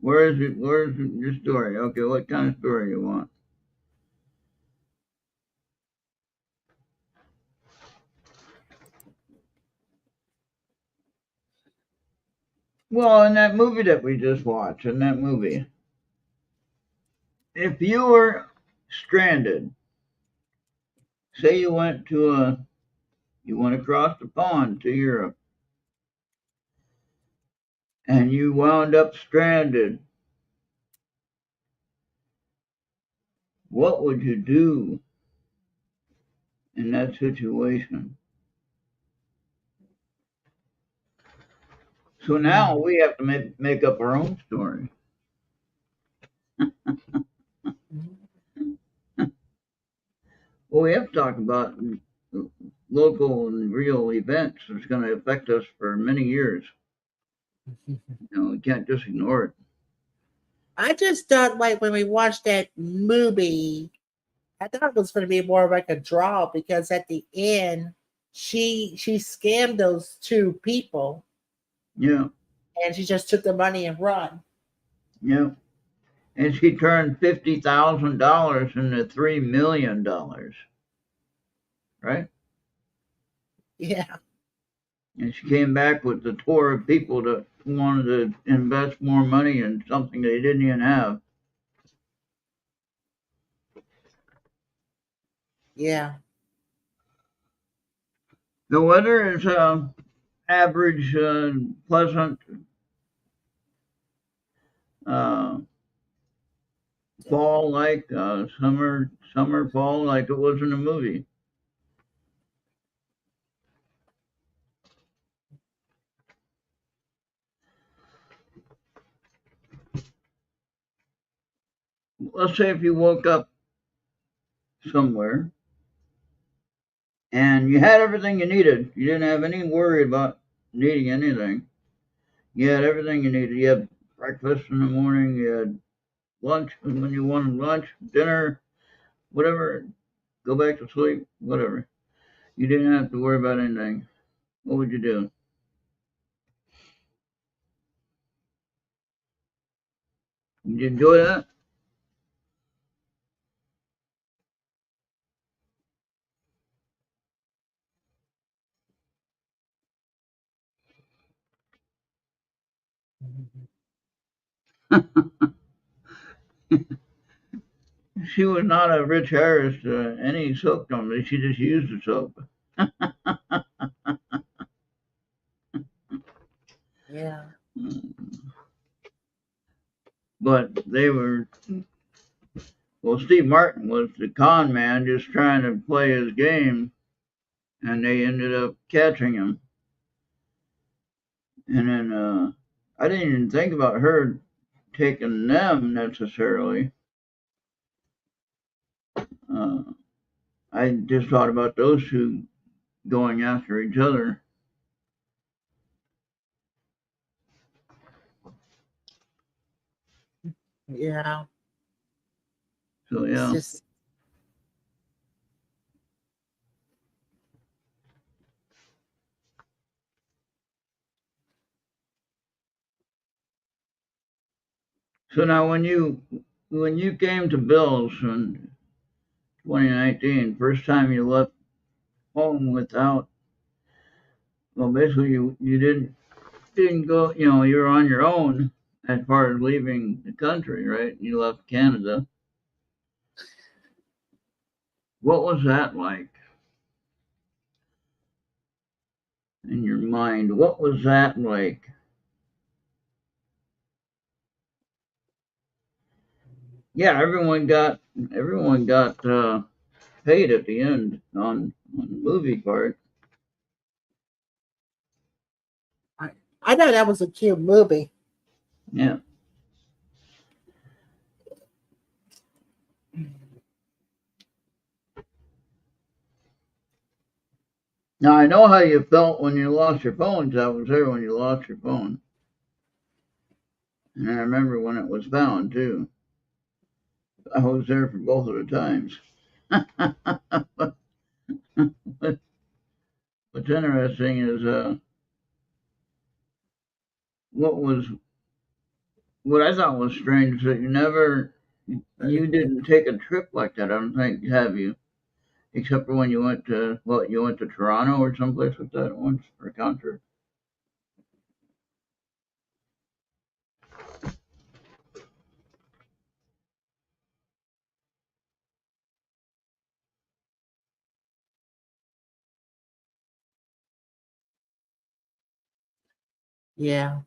Where is it? Where's your story? Okay, what kind of story you want? Well, in that movie that we just watched, in that movie, if you were stranded, say you went across the pond to Europe, and you wound up stranded, what would you do in that situation? So now we have to make up our own story. Well, we have to talk about local and real events that's going to affect us for many years. We can't just ignore it. I just thought, like, when we watched that movie, I thought it was going to be more like a draw because at the end, she scammed those two people Yeah, and she just took the money and run. yeah. And she turned $50,000 into $3 million, right? Yeah, And she came back with the tour of people that wanted to invest more money in something they didn't even have. yeah. The weather is average, pleasant, uh, fall like summer, fall like it was in the movie. Let's say if you woke up somewhere and you had everything you needed, you didn't have any worry about needing anything. You had everything you needed. You had breakfast in the morning, you had lunch when you wanted lunch, dinner, whatever, go back to sleep, whatever. You didn't have to worry about anything. What would you do? Did you enjoy that? She was not a Rich Harris to any soap company. She just used the soap. Yeah. But Steve Martin was the con man just trying to play his game, and they ended up catching him. And then I didn't even think about her taking them necessarily. Uh, I just thought about those two going after each other. Yeah. So It's yeah. just So now when you came to Bill's in 2019, first time you left home without, well, basically you didn't go, you were on your own as far as leaving the country, right? You left Canada. What was that like in your mind? What was that like? Yeah, everyone got paid at the end on the movie part. I know that was a cute movie. Yeah. Now I know how you felt when you lost your phone, 'cause I was there when you lost your phone. And I remember when it was found too. I was there for both of the times. What's interesting is what I thought was strange is that you didn't take a trip like that. I don't think, have you? Except for when you went to Toronto or someplace like that once for a concert. Yeah.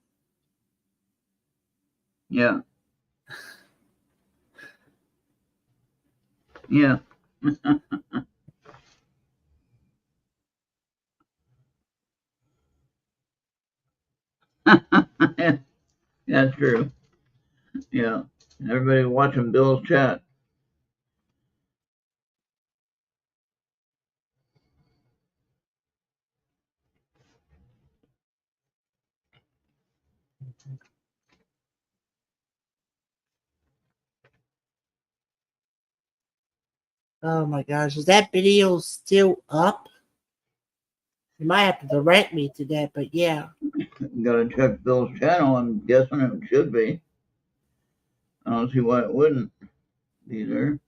Yeah, yeah. That's true. Yeah. Everybody watching Bill's chat. Oh my gosh, is that video still up? You might have to direct me to that, but yeah. Gotta check Bill's channel. I'm guessing it should be. I don't see why it wouldn't be there.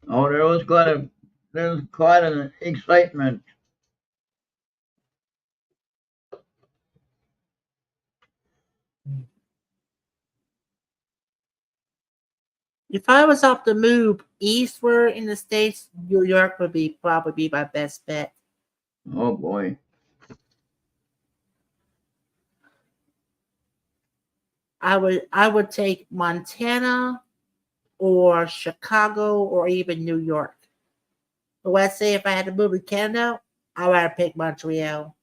Oh, there was quite an excitement. If I was off to move eastward in the States, New York would probably be my best bet. Oh boy. I would take Montana or Chicago or even New York. But let's say if I had to move to Canada, I would have pick Montreal.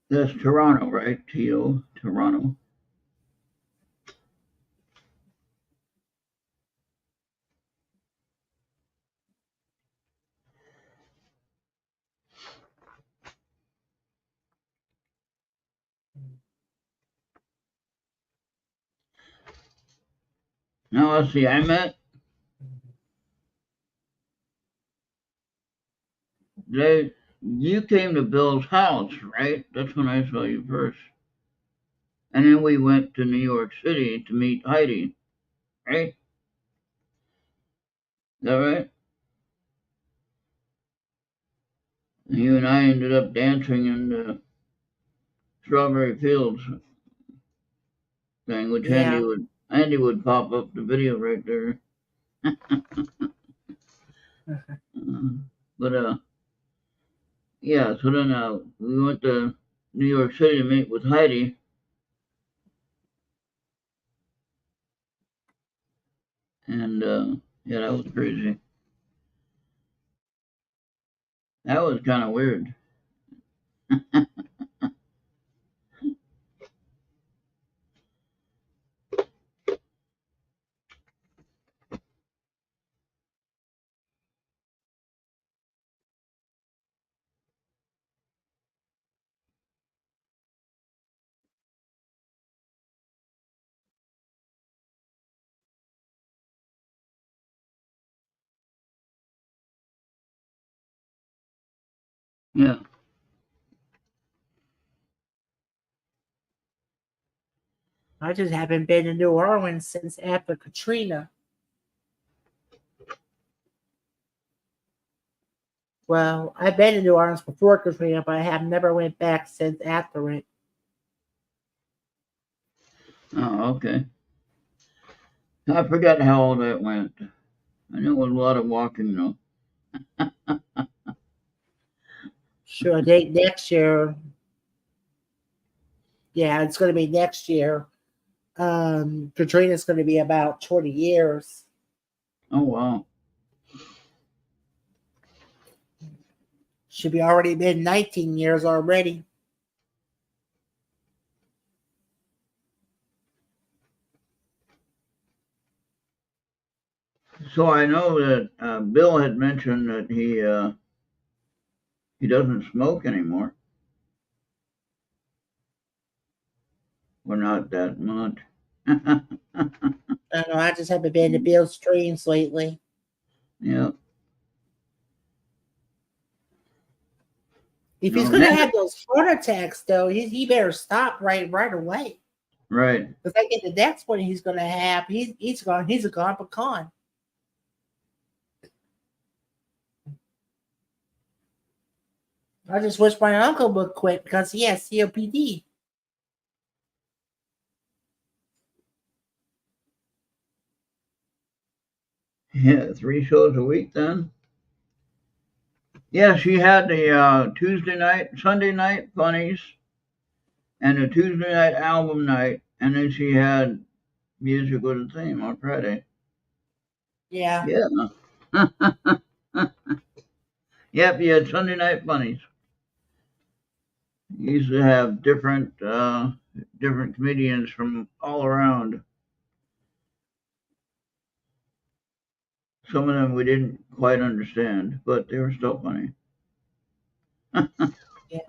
That's Toronto, right? T.O. Toronto. Now let's see. You came to Bill's house, right? That's when I saw you first. And then we went to New York City to meet Heidi, right? Is that right? And you and I ended up dancing in the Strawberry Fields thing, which Yeah. Andy would pop up the video right there. But yeah. So then we went to New York City to meet with Heidi, and yeah, that was crazy. That was kind of weird. Yeah. I just haven't been to New Orleans since after Katrina. Well, I've been to New Orleans before Katrina, but I have never went back since after it. Oh, okay. I forgot how all that went. I know it was a lot of walking though. Sure, they next year. Yeah, it's going to be next year. Katrina's going to be about 20 years. Oh wow. Should be already been 19 years already. So I know that Bill had mentioned that he doesn't smoke anymore. Well, not that much. I don't know. I just haven't been to Bill's streams lately. Yeah. If he's No, going to next. have those heart attacks, though, he better stop right away. Right. Because I get the next one he's going to have. He's gone. He's a gone pecan. I just wish my uncle would quit because he has COPD. Yeah, 3 shows a week then. Yeah, she had the Tuesday night, Sunday night funnies, and the Tuesday night album night, and then she had music with a theme on Friday. Yeah. Yeah. Yep, you had Sunday night funnies. You used to have different comedians from all around. Some of them we didn't quite understand, but they were still funny. Yeah.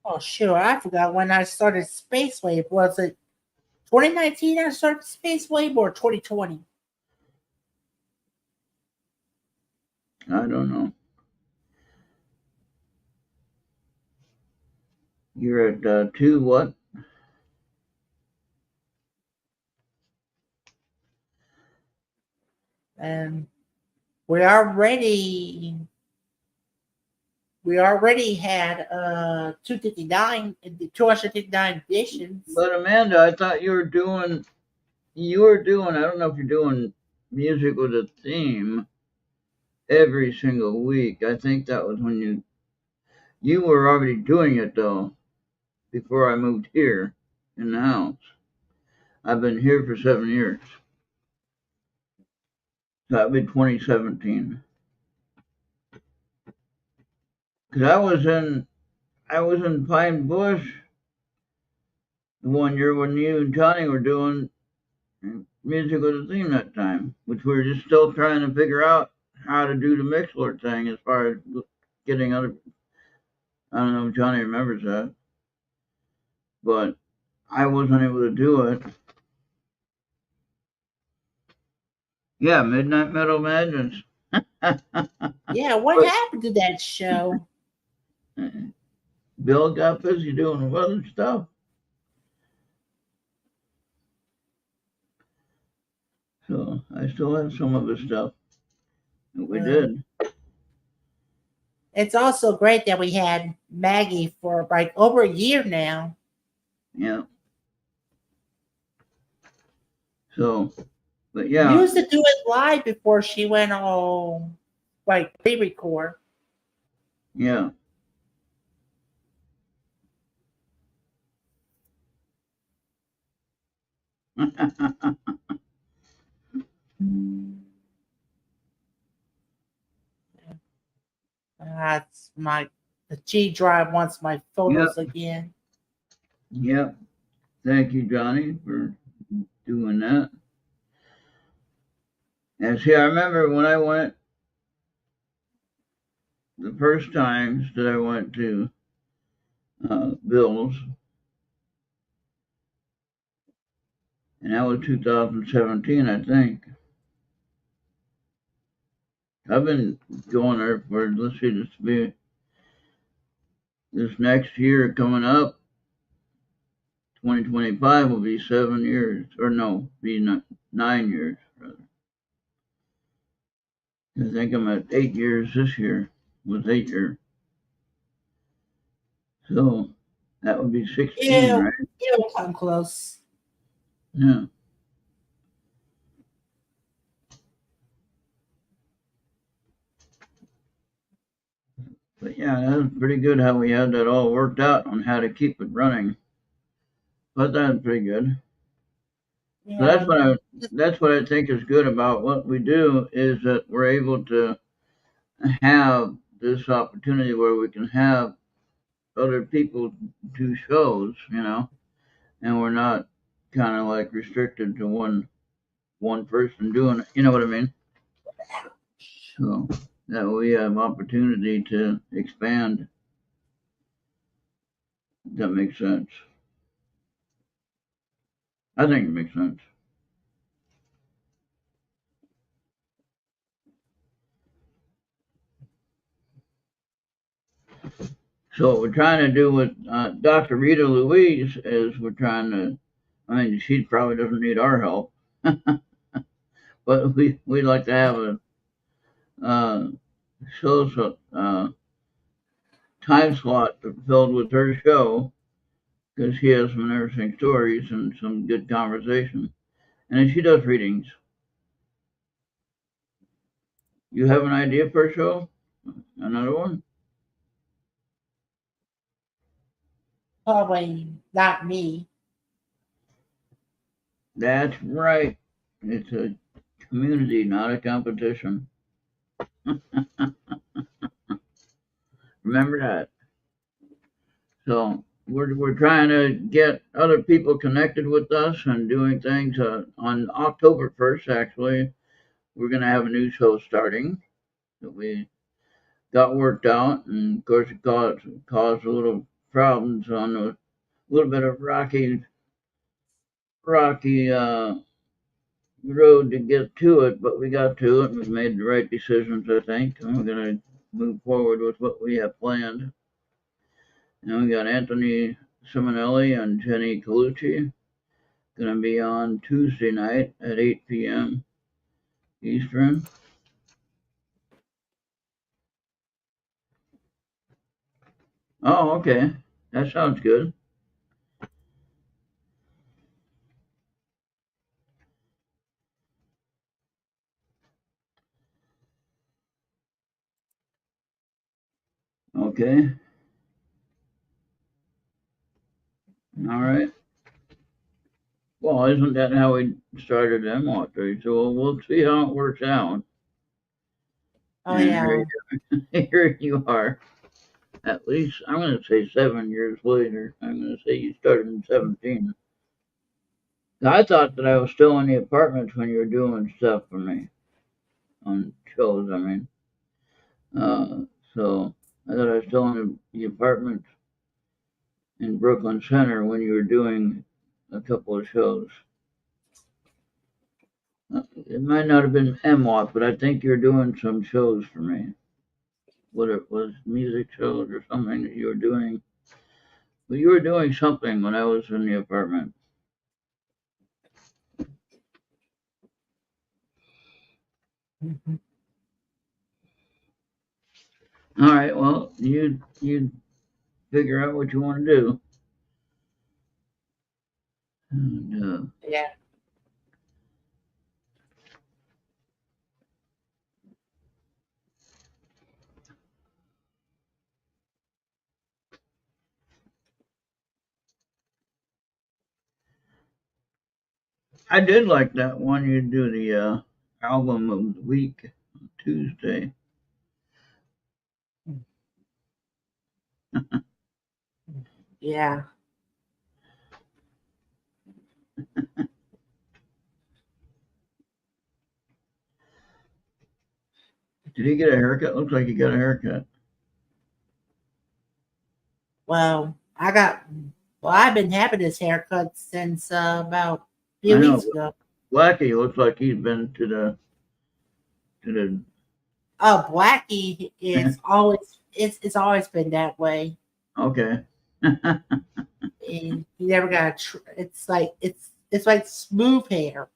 Oh, sure. I forgot when I started Space Wave. Was it 2019 I started Space Wave or 2020? I don't know. You're at two what? And we already had 259 editions. But Amanda, I thought you were doing. I don't know if you're doing music with a theme every single week. I think that was when you were already doing it though before I moved here in the house. I've been here for 7 years. So that'd be 2017. Cause I was in Pine Bush the one year when you and Johnny were doing music with a theme that time, which we were just still trying to figure out how to do the Mixler thing as far as getting other. I don't know if Johnny remembers that, but I wasn't able to do it. Yeah, Midnight Metal Madness. Yeah, what happened to that show? Bill got busy doing other stuff. So I still have some of his stuff that we did. It's also great that we had Maggie for like over a year now. Yeah. So, but We yeah, used to do it live before she went all like pre-record. yeah. That's the G drive wants my Yep. photos again. Yep. Thank you, Johnny, for doing that. And see, I remember when I went the first times that I went to Bill's, and that was 2017, I think. I've been going there for, let's see, this next year coming up, 2025 will be 7 years, or no, be 9 years, rather. I think I'm at 8 years this year, was 8 years. So that would be 16, Yeah, right? it'll come close. Yeah. But yeah, that was pretty good how we had that all worked out on how to keep it running. But that was pretty good. So Yeah. that's what I think is good about what we do is that we're able to have this opportunity where we can have other people do shows, and we're not kind of like restricted to one person doing it. You know what I mean? So that we have opportunity to expand. That makes sense. I think it makes sense. So what we're trying to do with Dr. Rita Louise is we're trying to. I mean, she probably doesn't need our help, but we'd like to have a show time slot filled with her show because she has some interesting stories and some good conversation, and then she does readings. You have an idea for a show? Another one? Probably not me. That's right. It's a community, not a competition. Remember that. So we're trying to get other people connected with us and doing things. On October 1st, actually, we're going to have a new show starting that we got worked out, and of course it caused a little problems on a little bit of rocky road to get to it, but we got to it and we made the right decisions, I think, and we're going to move forward with what we have planned. And we got Anthony Simonelli and Jenny Colucci going to be on Tuesday night at 8 p.m. Eastern. Oh, okay. That sounds good. Okay. All right. Well, isn't that how we started them, Audrey? So we'll see how it works out. Oh And yeah. here you are. At least I'm going to say 7 years later. I'm going to say you started in 17. I thought that I was still in the apartments when you were doing stuff for me on shows. I mean, uh, so I thought I was still in the apartment in Brooklyn Center when you were doing a couple of shows. It might not have been MWAT, but I think you're doing some shows for me. Whether it was music shows or something that you were doing. But you were doing something when I was in the apartment. Mhm. All right, well, you figure out what you want to do. And, Yeah. I did like that one you do the album of the week Tuesday. Yeah. Did he get a haircut? Looks like he got a haircut. Well, I've been having this haircut since about a I few know weeks ago. Blackie looks like he's been to Oh, Blackie the is always it's always been that way. okay. And he never got it's like smooth hair.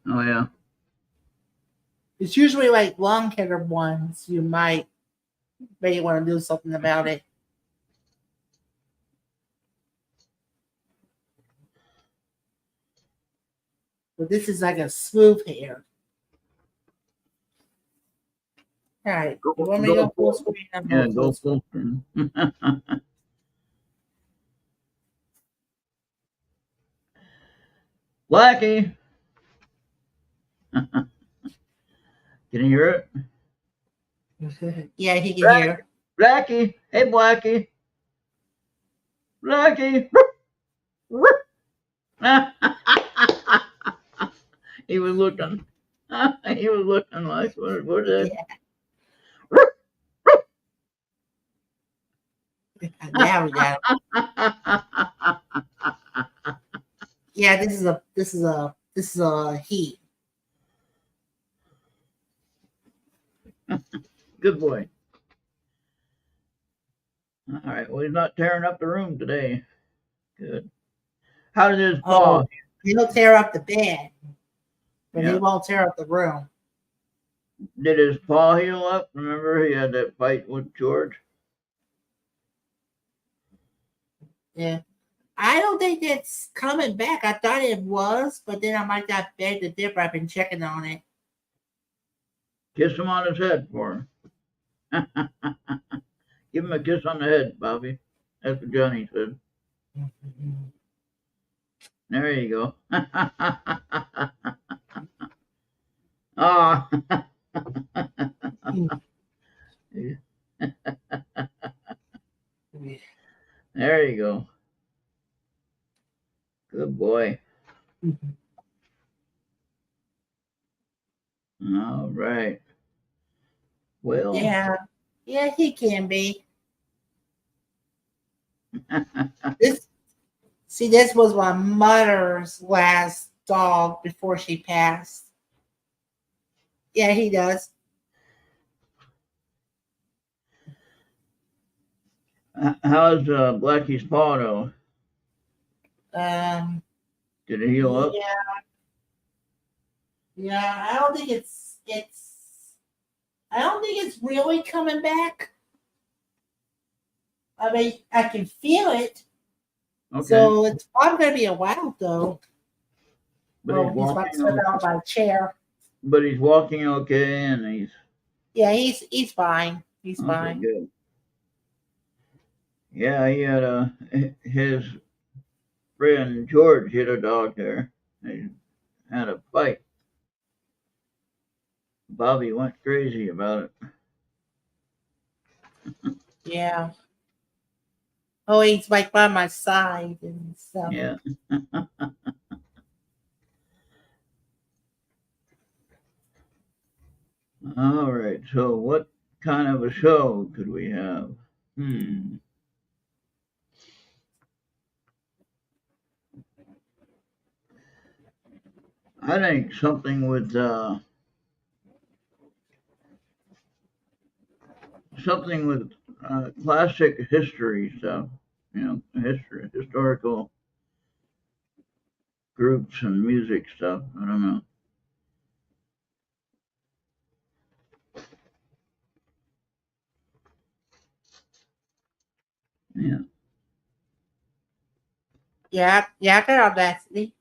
Oh yeah. It's usually like long haired ones. You might maybe want to do something about it. But this is like a smooth hair. All right. You want me to go full screen? I'm Yeah, going go full screen. full screen. Blackie, can you hear it? Yeah, he can hear. Blackie, hey Blackie, Blackie. He was looking. He was looking like what is Yeah. that? Now we got him. Yeah, this is a he. Good boy. All right. Well, he's not tearing up the room today. Good. How did his paw? Oh, he'll tear up the bed, but he Yeah. won't tear up the room. Did his paw heal up? Remember he had that fight with George? Yeah. I don't think it's coming back. I thought it was, but then I might not beg the differ. I've been checking on it. Kiss him on his head for him. Give him a kiss on the head, Bobby. That's what Johnny said. There you go. Ah. There you go. Good boy. All right. Well. Yeah, he can be. This was my mother's last dog before she passed. Yeah, he does. How's Blackie's paw though? Did it heal up? Yeah. I don't think it's really coming back. I mean, I can feel it. Okay. So it's probably gonna be a while though. But He's about to step out of my chair. But he's walking okay, and he's. Yeah, he's fine. He's Okay, fine. good. Yeah, he had his friend George hit a dog there. They had a fight. Bobby went crazy about it. Yeah. Oh, he's like by my side and stuff. Yeah. All right. So, what kind of a show could we have? I think something with classic history stuff. You know, historical groups and music stuff. I don't know. Yeah. Yeah, I got Audacity.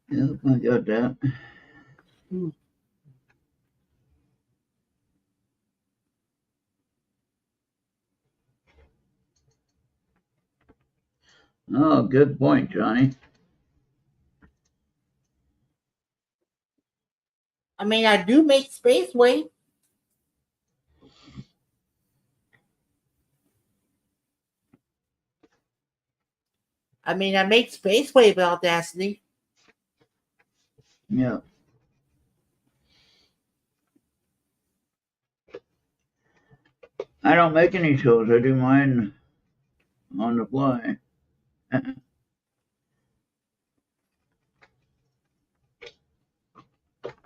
Yep, I got that. Oh, good point, Johnny. I mean, I do make Space Wave. I make Space Wave Audacity. Yeah. I don't make any shows. I do mine on the fly.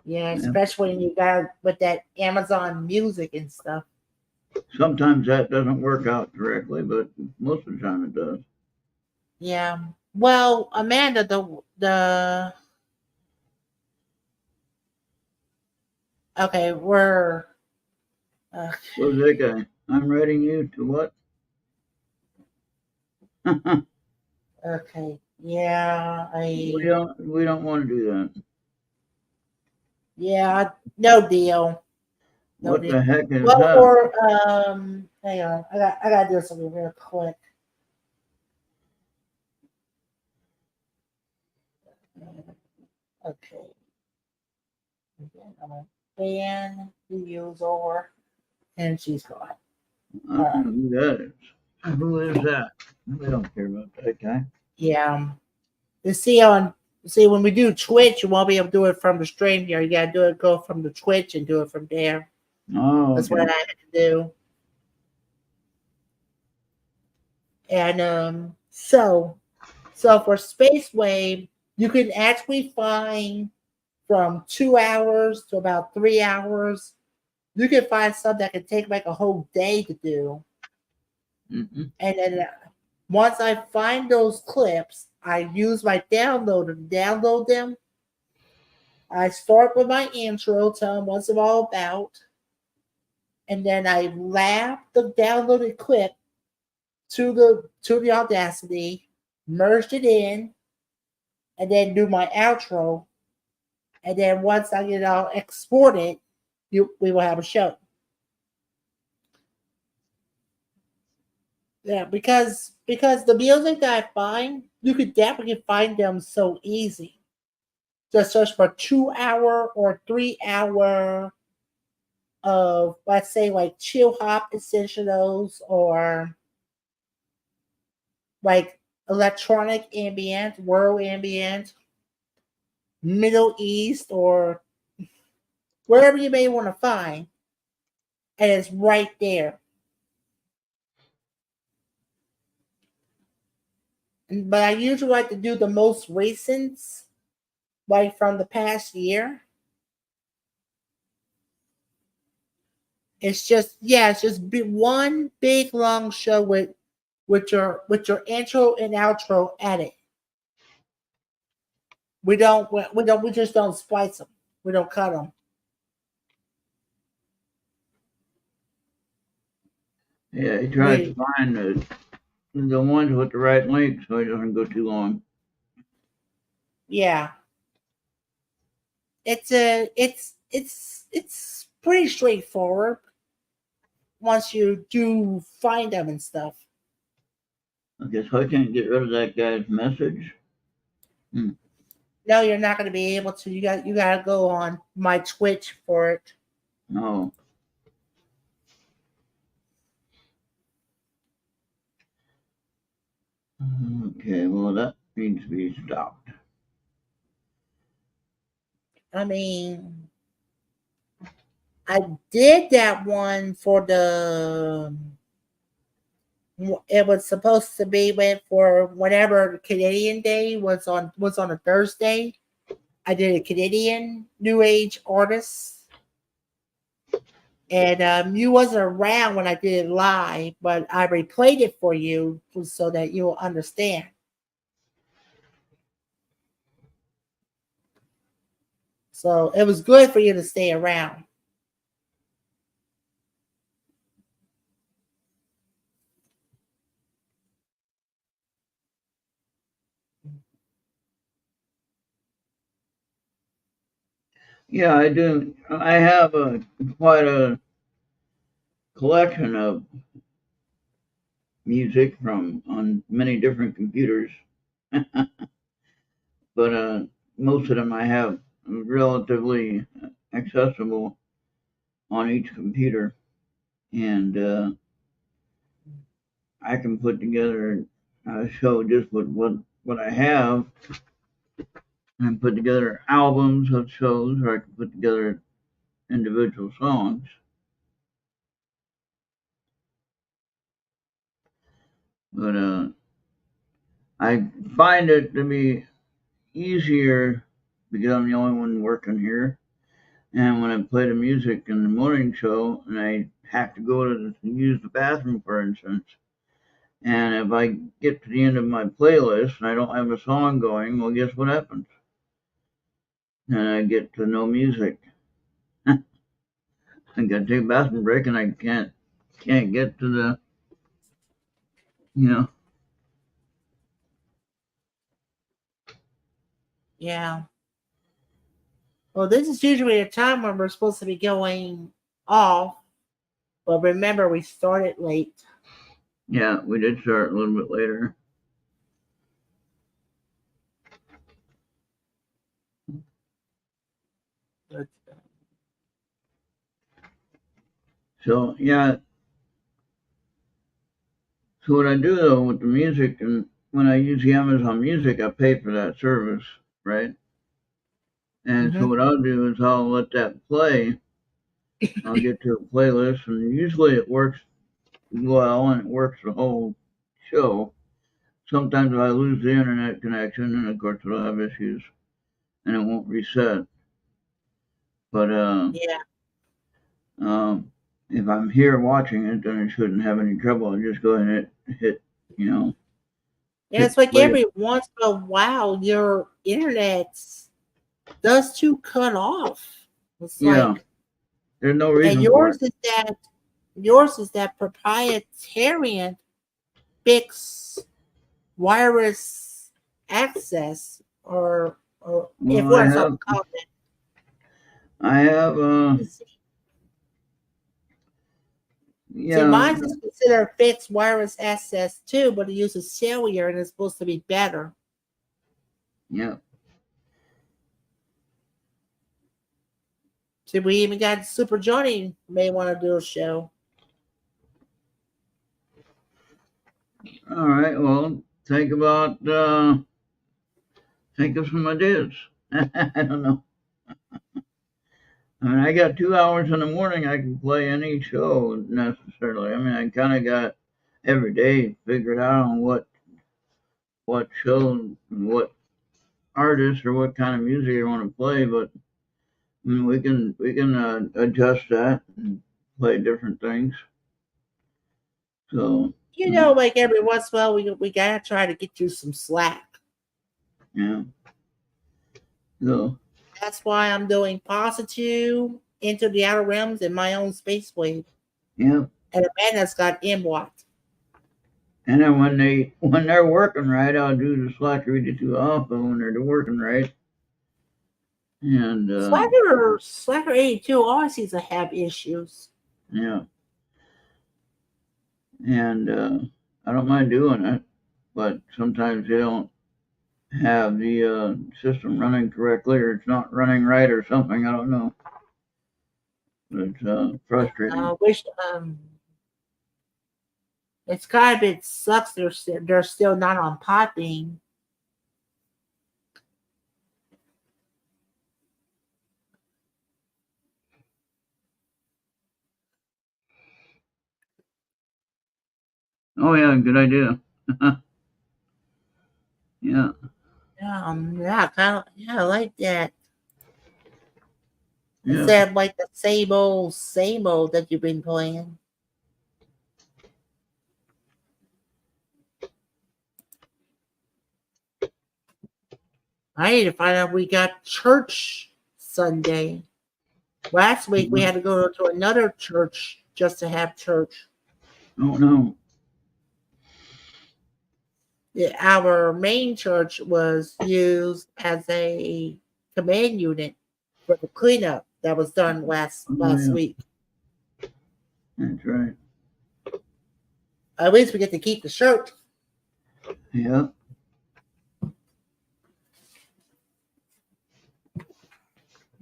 Yeah, especially when you got with that Amazon Music and stuff. Sometimes that doesn't work out correctly, but most of the time it does. Yeah. Well, Amanda, the okay, we're Who's that guy? I'm writing you to what? Okay. Yeah, We don't want to do that. yeah, no deal. No What deal. the heck is Well, that? for hang on, I gotta do something real quick. Okay. Again, I'm gonna ban the user, and she's gone. I All don't right. know who that is. Who is that? We don't care about that guy. Yeah. You see when we do Twitch, you won't be able to do it from the stream here. You gotta do it go from the Twitch and do it from there. Oh, That's okay. what I had to do. And so for Space Wave, you can actually find from 2 hours to about 3 hours. You can find some that can take like a whole day to do. Mm-hmm. And then once I find those clips, I use my downloader to download them. I start with my intro, tell them what's it all about, and then I lap the downloaded clip to the Audacity, merged it in, and then do my outro. And then once I get it all exported, we will have a show. Yeah, because the music that I find, you could definitely find them so easy. Just search for 2 hour or 3 hour of, let's say, like chill hop essentials or like electronic ambient, world ambient, Middle East, or wherever you may want to find, and it's right there. But I usually like to do the most recent, like from the past year. It's just one big long show with your intro and outro edit. We just don't splice them. We don't cut them. Yeah, he tries to We find the ones with the right link so it doesn't go too long. yeah. It's pretty straightforward once you do find them and stuff. Okay, so I can't get rid of that guy's message. Hmm. No, you're not going to be able to. You got to go on my Twitch for it. No. Okay, well that needs to be stopped. I mean, I did that one for the. It was supposed to be went for whenever Canadian Day was on a Thursday. I did a Canadian New Age artist, and you wasn't around when I did it live, but I replayed it for you so that you'll understand. So it was good for you to stay around. Yeah, I do. I have quite a collection of music from on many different computers, but most of them I have relatively accessible on each computer, and I can put together a show just with what I have, and put together albums of shows, or I can put together individual songs. But I find it to be easier because I'm the only one working here. And when I play the music in the morning show and I have to go to use the bathroom, for instance, and if I get to the end of my playlist and I don't have a song going, well, guess what happens? And I get to no music. I got to take a bathroom break and I can't. can't get to the, you know. Yeah. Well, this is usually a time when we're supposed to be going off, but remember we started late. Yeah, we did start a little bit later. But, So yeah. So what I do though with the music, and when I use the Amazon Music, I pay for that service, right? And so mhm. what I'll do is I'll let that play. I'll get to a playlist, and usually it works well, and it works the whole show. Sometimes I lose the internet connection, and of course it'll have issues, and it won't reset. But Yeah. um, if I'm here watching it, then it shouldn't have any trouble. I'll just go ahead and hit, you know, Yeah, it's hit like play. every once in a while your internet does to cut off. It's Yeah, like, there's no and reason for it. yours is that proprietary fixed wireless access, or if Well, we're something called I have, that. See, yeah, mine is considered fixed wireless access too, but it uses cellular and it's supposed to be better. yeah. See, we even got Super Johnny may want to do a show. All right. Well, think of some ideas. I don't know. I mean, I got 2 hours in the morning. I can play any show necessarily. I mean, I kind of got every day figured out on what show and what artist or what kind of music I want to play. But I mean, we can adjust that and play different things. So Like every once in a while, we gotta try to get you some slack. yeah. So That's why I'm doing Positive Into the Outer Realms in my own space wave. yeah. And Amanda's got MWAT. And then when they're working right, I'll do the Slacker 82 alpha when they're working right. And Slacker 82 always seems to have issues. yeah, and I don't mind doing it, but sometimes they don't have the system running correctly, or it's not running right, or something. I don't know. It's frustrating. I wish it's kind of it sucks they're still not on Podbean. Oh yeah, good idea. Yeah, Yeah, kind of. Yeah, I like that. yeah. Instead of like the same old that you've been playing. I need to find out if we got church Sunday. Last week we had to go to another church just to have church. Oh no. Our main church was used as a command unit for the cleanup that was done Oh last yeah, week. that's right. At least we get to keep the shirt. Yeah.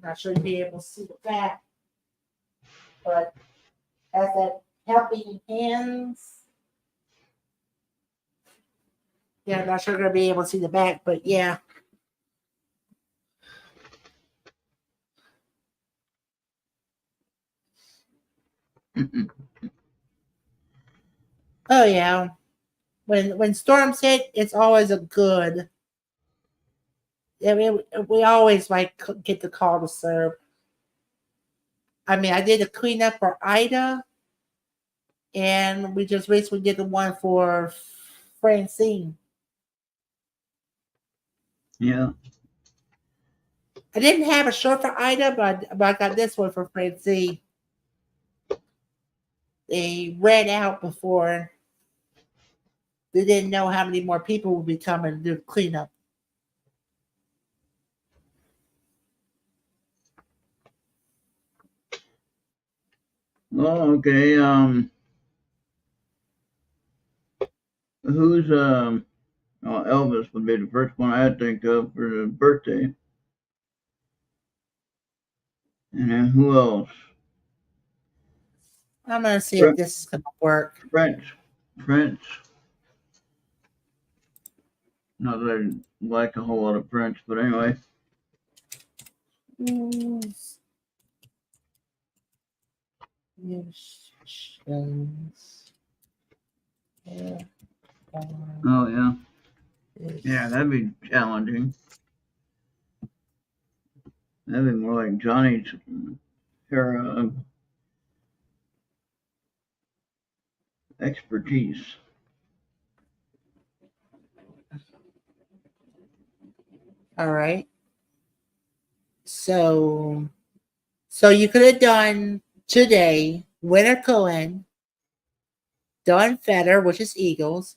Not sure you'll be able to see the back, but has that helping hands. Yeah, I'm not sure gonna be able to see the back, but yeah. Oh yeah. When storms hit, it's always a good. I mean, we always like get the call to serve. I mean, I did a cleanup for Ida, and we just recently did the one for Francine. Yeah. I didn't have a shirt for Ida, but I got this one for Francine. they ran out before they didn't know how many more people would be coming to do cleanup. Oh, okay. Who's oh, Elvis would be the first one I'd think of for the birthday. And then who else? I'm gonna see if this is gonna work. French. French. Not that I like a whole lot of French, but anyway. Oh yeah. Yeah, that'd be challenging. That'd be more like Johnny's era of expertise. All right. So you could have done today Winter Cohen, Don Fetter, which is Eagles,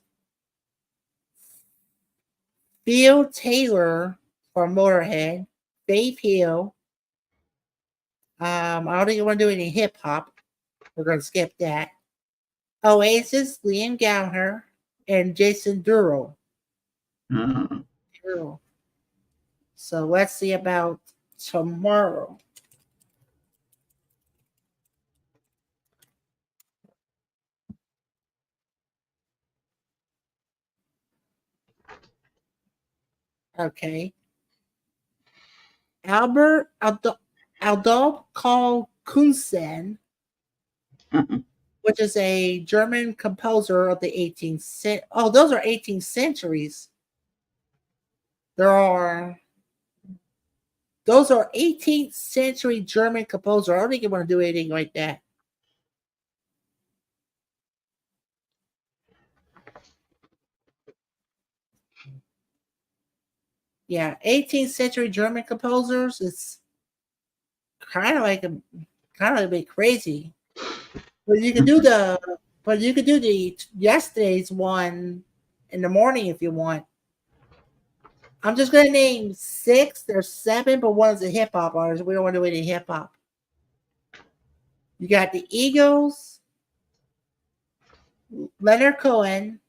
Phil Taylor for Motorhead, Faith Hill. I don't think you want to do any hip hop. We're going to skip that. Oasis, Liam Gallagher, and Jason Derulo. So let's see about tomorrow. Okay. Albert Adolf Karl Kunsen, which is a German composer of the 18th century. Oh, those are 18th centuries. Those are 18th century German composer. I don't think you want to do anything like that. Yeah, 18th century German composers. It's kind of like a bit crazy. But you could do the yesterday's one in the morning if you want. I'm just gonna name 6. There's 7, but one's a hip hop artist. We don't want to do any hip hop. You got the Eagles, Leonard Cohen,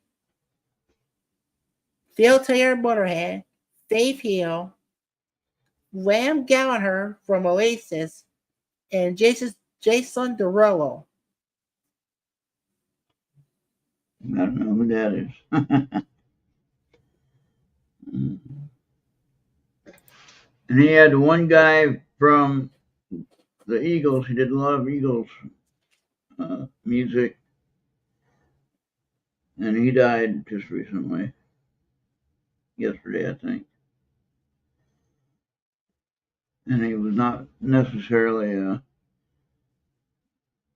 Phil Taylor Motorhead, Faith Hill, Liam Gallagher from Oasis, and Jason Derulo. I don't know who that is. And he had one guy from the Eagles. He did a lot of Eagles music, and he died just recently. Yesterday, I think. And he was not necessarily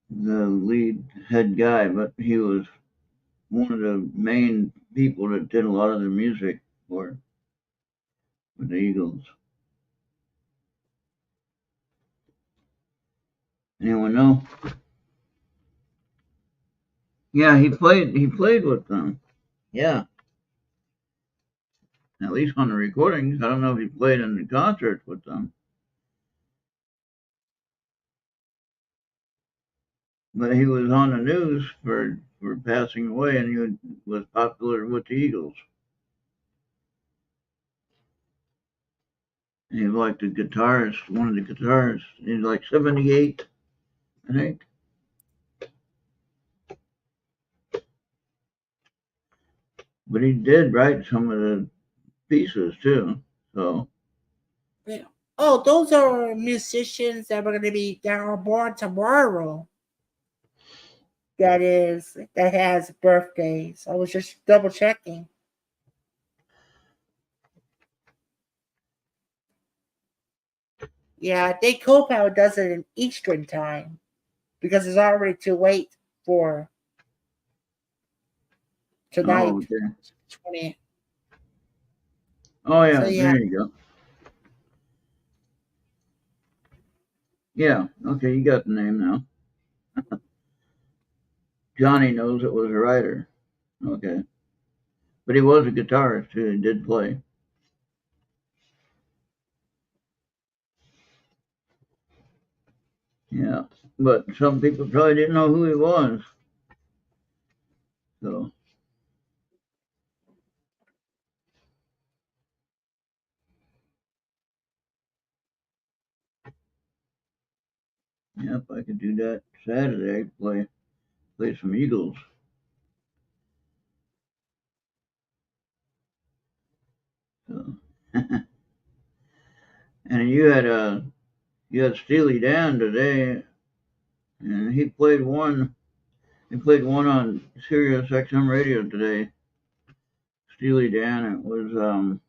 the lead head guy, but he was one of the main people that did a lot of the music for the Eagles. Anyone know? Yeah, he played with them. Yeah. At least on the recordings. I don't know if he played in the concerts with them. But he was on the news for passing away, and he was popular with the Eagles. And he was like the guitarist, one of the guitarists. He's like 78, I think. But he did write some of the pieces too. So Yeah. Oh, those are musicians that are born tomorrow. That has birthdays. I was just double checking. Yeah, I think Cool Power does it in Eastern time because it's already too late for tonight. oh, okay. 20. Oh yeah, So yeah. there you go. Yeah, okay, you got the name now. Johnny knows it was a writer. Okay. But he was a guitarist too. He did play. Yeah. But some people probably didn't know who he was. So, yeah, if I could do that Saturday, I'd play some Eagles. So. And you had Steely Dan today, and he played one. He played one on Sirius XM radio today. Steely Dan. It was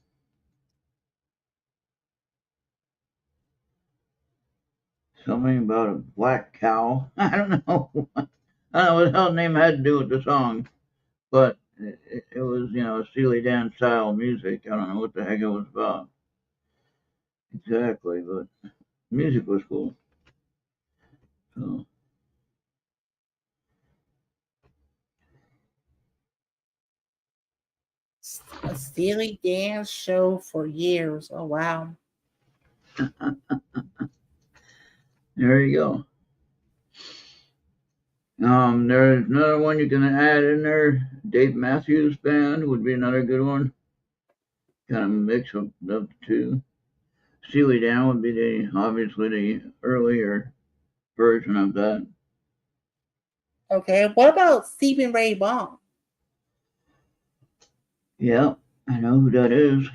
something about a black cow. I don't know. I don't know what the hell the name had to do with the song, but it was Steely Dan style music. I don't know what the heck it was about exactly, but music was cool. So. A Steely Dan show for years. Oh wow. There you go. There's another one you can add in there. Dave Matthews Band would be another good one. Kind of mix of the two. Steely Dan would be obviously the earlier version of that. Okay. What about Stephen Ray Vaughan? Yeah, I know who that is.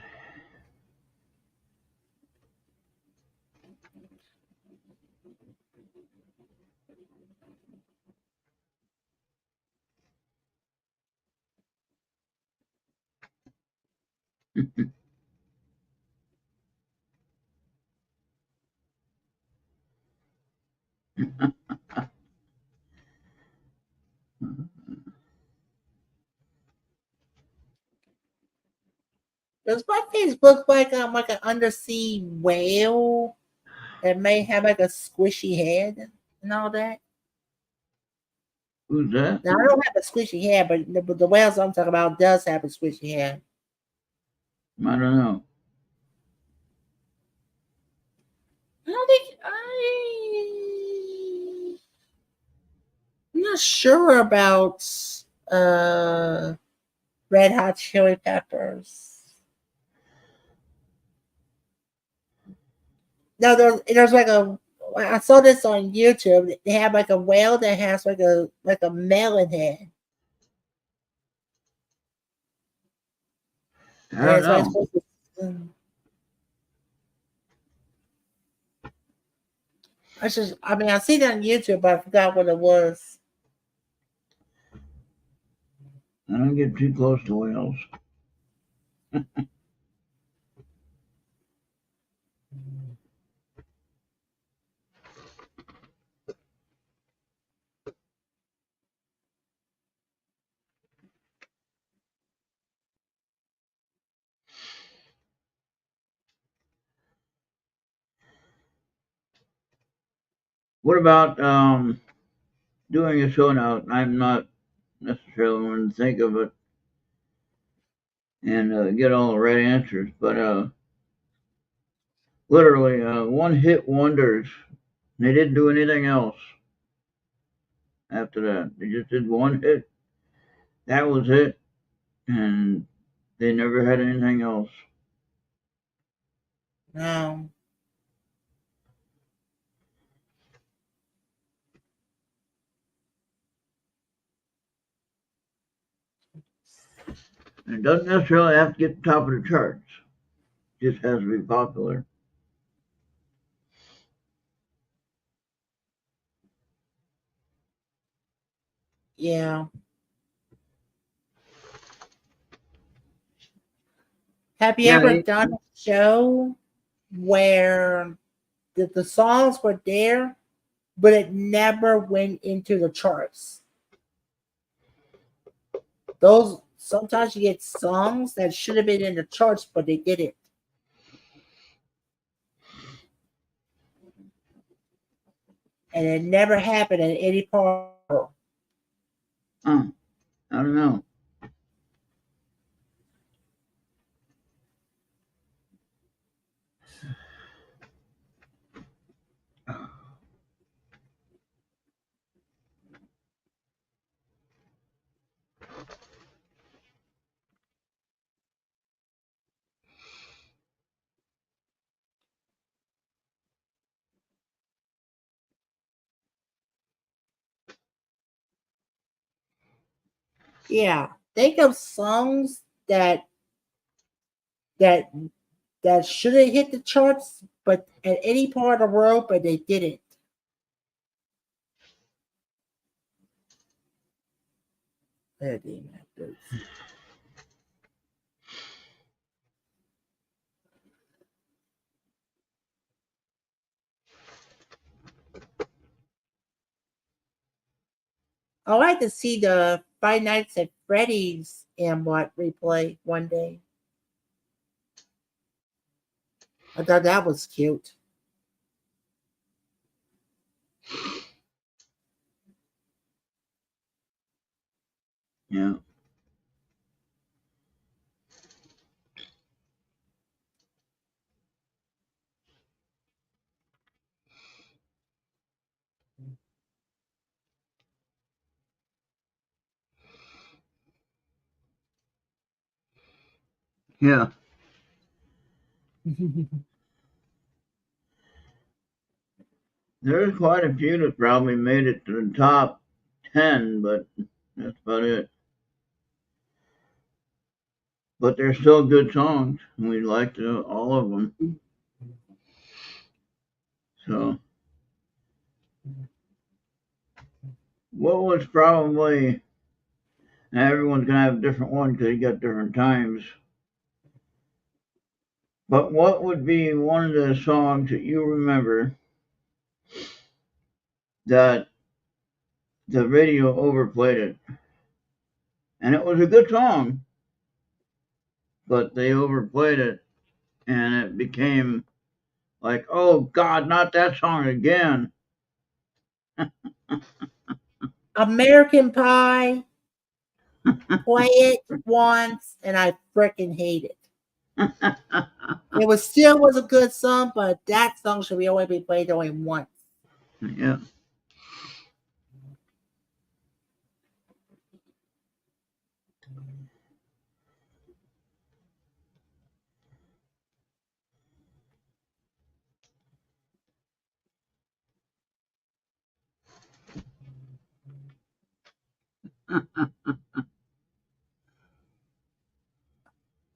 Does my face look like an undersea whale that may have like a squishy head and all that? Who's that? Now I don't have a squishy head, but the whales I'm talking about does have a squishy head. I don't know. I don't think I'm not sure about uh Red Hot Chili Peppers. No, there's like a. I saw this on YouTube. They have like a whale that has like a melon head. I And don't it's like know. supposed to. I mean, I see that on YouTube, but I forgot what it was. I don't get too close to whales. What about doing a show now? I'm not necessarily going to think of it and get all the right answers, but literally one hit wonders. They didn't do anything else after that. They just did one hit. That was it, and they never had anything else. No. And it doesn't necessarily have to get to the top of the charts. It just has to be popular. Yeah. Have you Yeah, ever done a show where the songs were there, but it never went into the charts? Those sometimes you get songs that should have been in the charts, but they didn't. And it never happened at any part. I don't know. Yeah, think of songs that that should have hit the charts, but at any part of the world, but they didn't. There, damn it. I like to see the Five Nights at Freddy's and what replay one day. I thought that was cute. Yeah. Yeah. There's quite a few that probably made it to the top 10, but that's about it. But they're still good songs, and we liked all of them. So, what was probably, now everyone's going to have a different one because you got different times. But what would be one of the songs that you remember that the radio overplayed it? And it was a good song, but they overplayed it, and it became like, oh God, not that song again. American Pie, play it once, and I freaking hate it. It was still was a good song, but that song should be only be played only once. Yeah.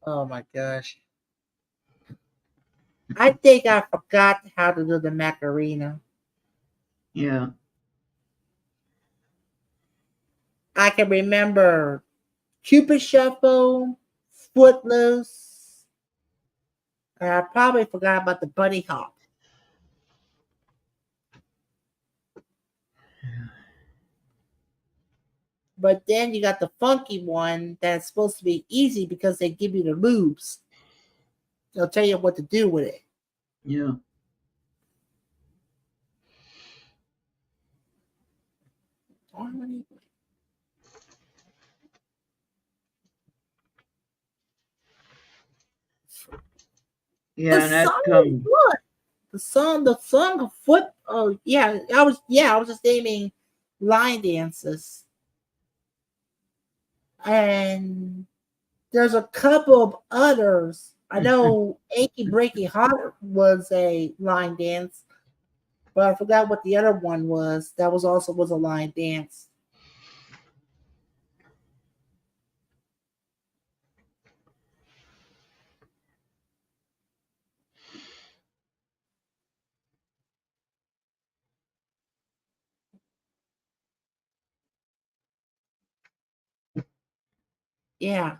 Oh my gosh. I think I forgot how to do the Macarena. Yeah. I can remember Cupid Shuffle, Footloose. And I probably forgot about the Bunny Hop. But then you got the funky one that's supposed to be easy because they give you the moves. They'll tell you what to do with it. Yeah. The Yeah, and that song was comes. good. The song of foot. Oh yeah, I was just naming line dances, and there's a couple of others. I know "Achy Breaky Heart" was a line dance, but I forgot what the other one was. That was also was a line dance. Yeah,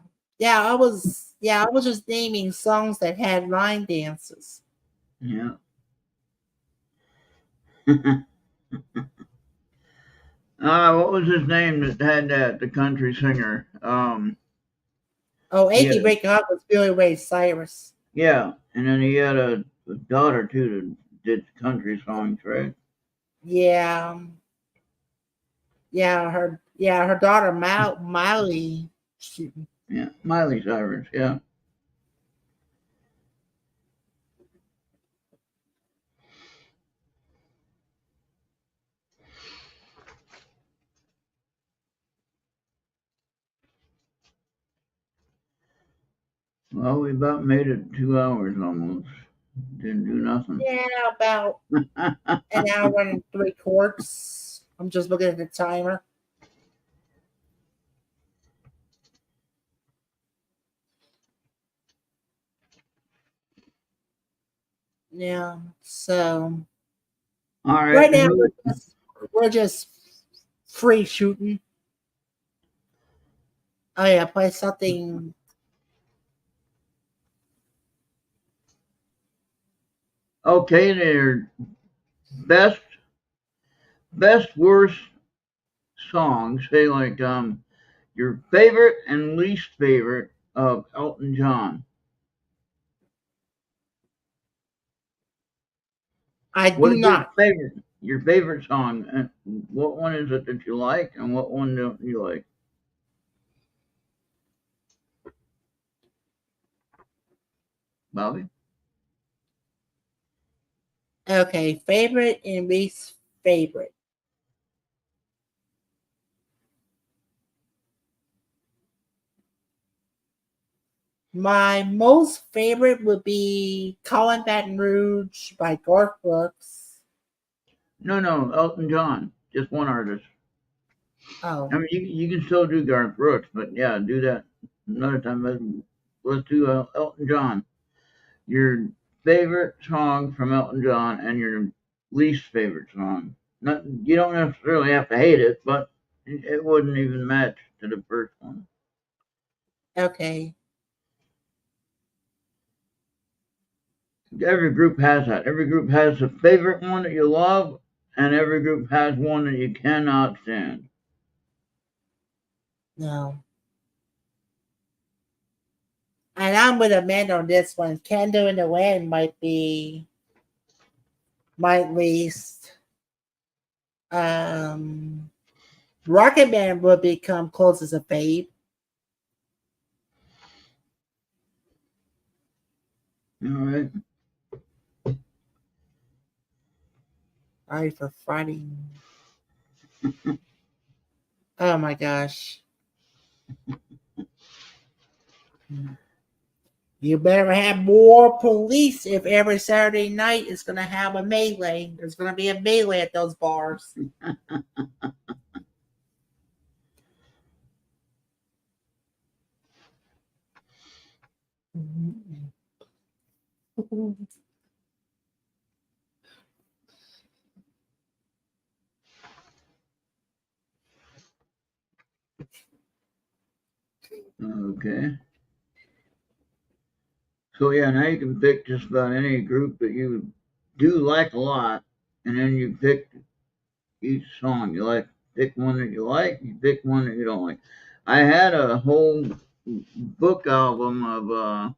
I was just naming songs that had line dances. Yeah. What was his name that had that? The country singer. Oh, He had "Achy Breaky Heart" was Billy Ray Cyrus. yeah, and then he had a daughter too that did country songs, right? Yeah, yeah, Yeah, her daughter Miley. Yeah, Miley Cyrus. Yeah. Well, we about made it 2 hours almost. Didn't do nothing. Yeah, about an hour and 3/4. I'm just looking at the timer. Yeah, so All right. right now we're just free shooting. Oh yeah, play something. Okay, there. Best worst songs. Say like your favorite and least favorite of Elton John. I What do is your not. favorite? Your favorite song? And what one is it that you like, and what one don't you like? Bobby? Okay, favorite and least favorite. My most favorite would be Calling Baton Rouge by Garth Brooks. No, Elton John. Just one artist. Oh, I mean, you can still do Garth Brooks, but yeah, do that another time. Let's do Elton John. Your favorite song from Elton John and your least favorite song. Not you don't necessarily have to hate it, but it wouldn't even match to the first one. okay. Every group has that. Every group has a favorite one that you love, and every group has one that you cannot stand. No. And I'm with Amanda on this one. Candle in the Wind might be my least. Um, Rocket Man will become close as a fave. All right. Sorry for Friday. Oh my gosh. You better have more police if every Saturday night is going to have a melee. There's going to be a melee at those bars. Okay. So yeah, now you can pick just about any group that you do like a lot, and then you pick each song you like. Pick one that you like. You pick one that you don't like. I had a whole book album of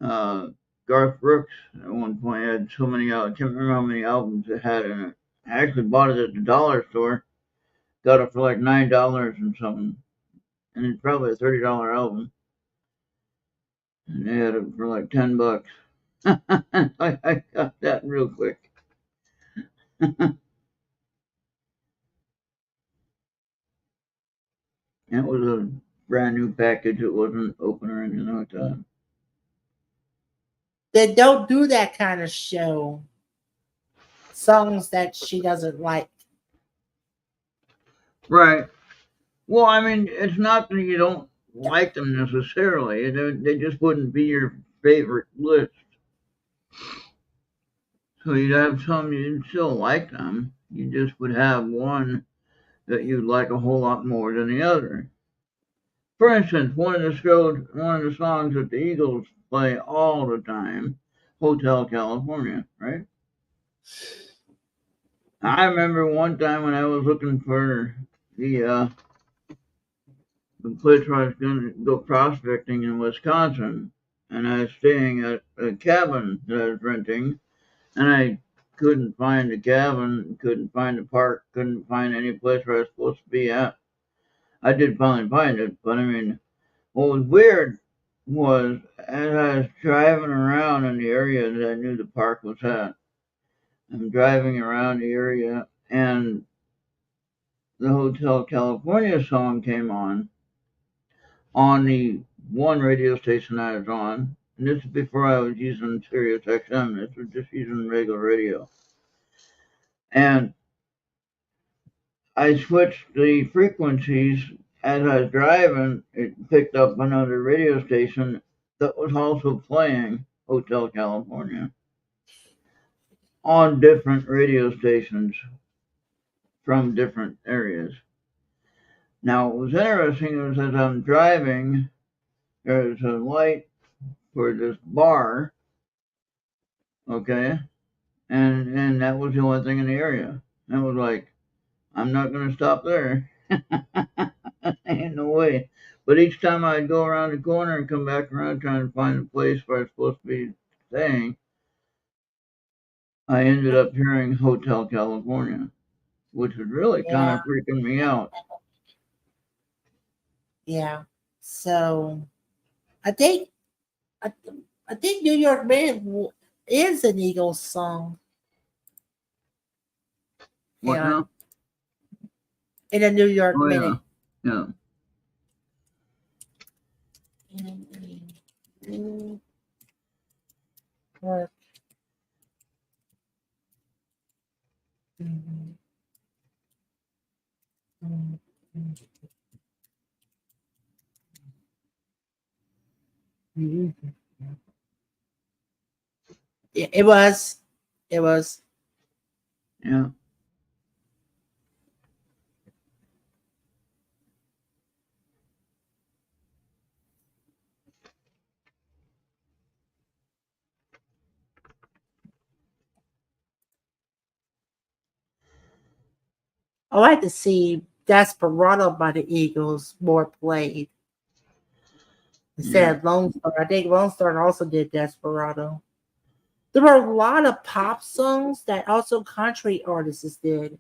uh, Garth Brooks at one point. It had so many. I can't remember how many albums it had in it. I actually bought it at the dollar store. Got it for like $9 and something, and it's probably a $30 album. And they had it for like $10. I got that real quick. It was a brand new package. It wasn't open or anything like that. They don't do that kind of show. Songs that she doesn't like. Right. Well, I mean, it's not that you don't like them necessarily. They just wouldn't be your favorite list. So you'd have some you'd still like them. You just would have one that you'd like a whole lot more than the other. For instance, one of the songs that the Eagles play all the time, "Hotel California," right? I remember one time when I was looking for the place where I was going to go prospecting in Wisconsin, and I was staying at a cabin that I was renting, and I couldn't find the cabin, couldn't find the park, couldn't find any place where I was supposed to be at. I did finally find it, but I mean, what was weird was as I was driving around in the area that I knew the park was at, I'm driving around the area and the Hotel California song came on the one radio station I was on. And this is before I was using Sirius XM. This was just using regular radio. And I switched the frequencies as I was driving. It picked up another radio station that was also playing Hotel California on different radio stations from different areas. Now, what was interesting was as I'm driving, there's a light for this bar, okay, and that was the only thing in the area. I was like, I'm not gonna stop there. Ain't no way. But each time I'd go around the corner and come back around trying to find a place where I was supposed to be staying, I ended up hearing Hotel California, which was really kind Yeah, of freaking me out. yeah. So I think I, I think New York Man is an Eagles song. What Yeah, now? in a New York Oh yeah, Minute. yeah, New York. Mhm, mhm, mhm. Yeah, it was. It was. yeah. I like to see Desperado by the Eagles more played Yeah, instead of Lone Star. I think Lone Star also did Desperado. There were a lot of pop songs that also country artists did.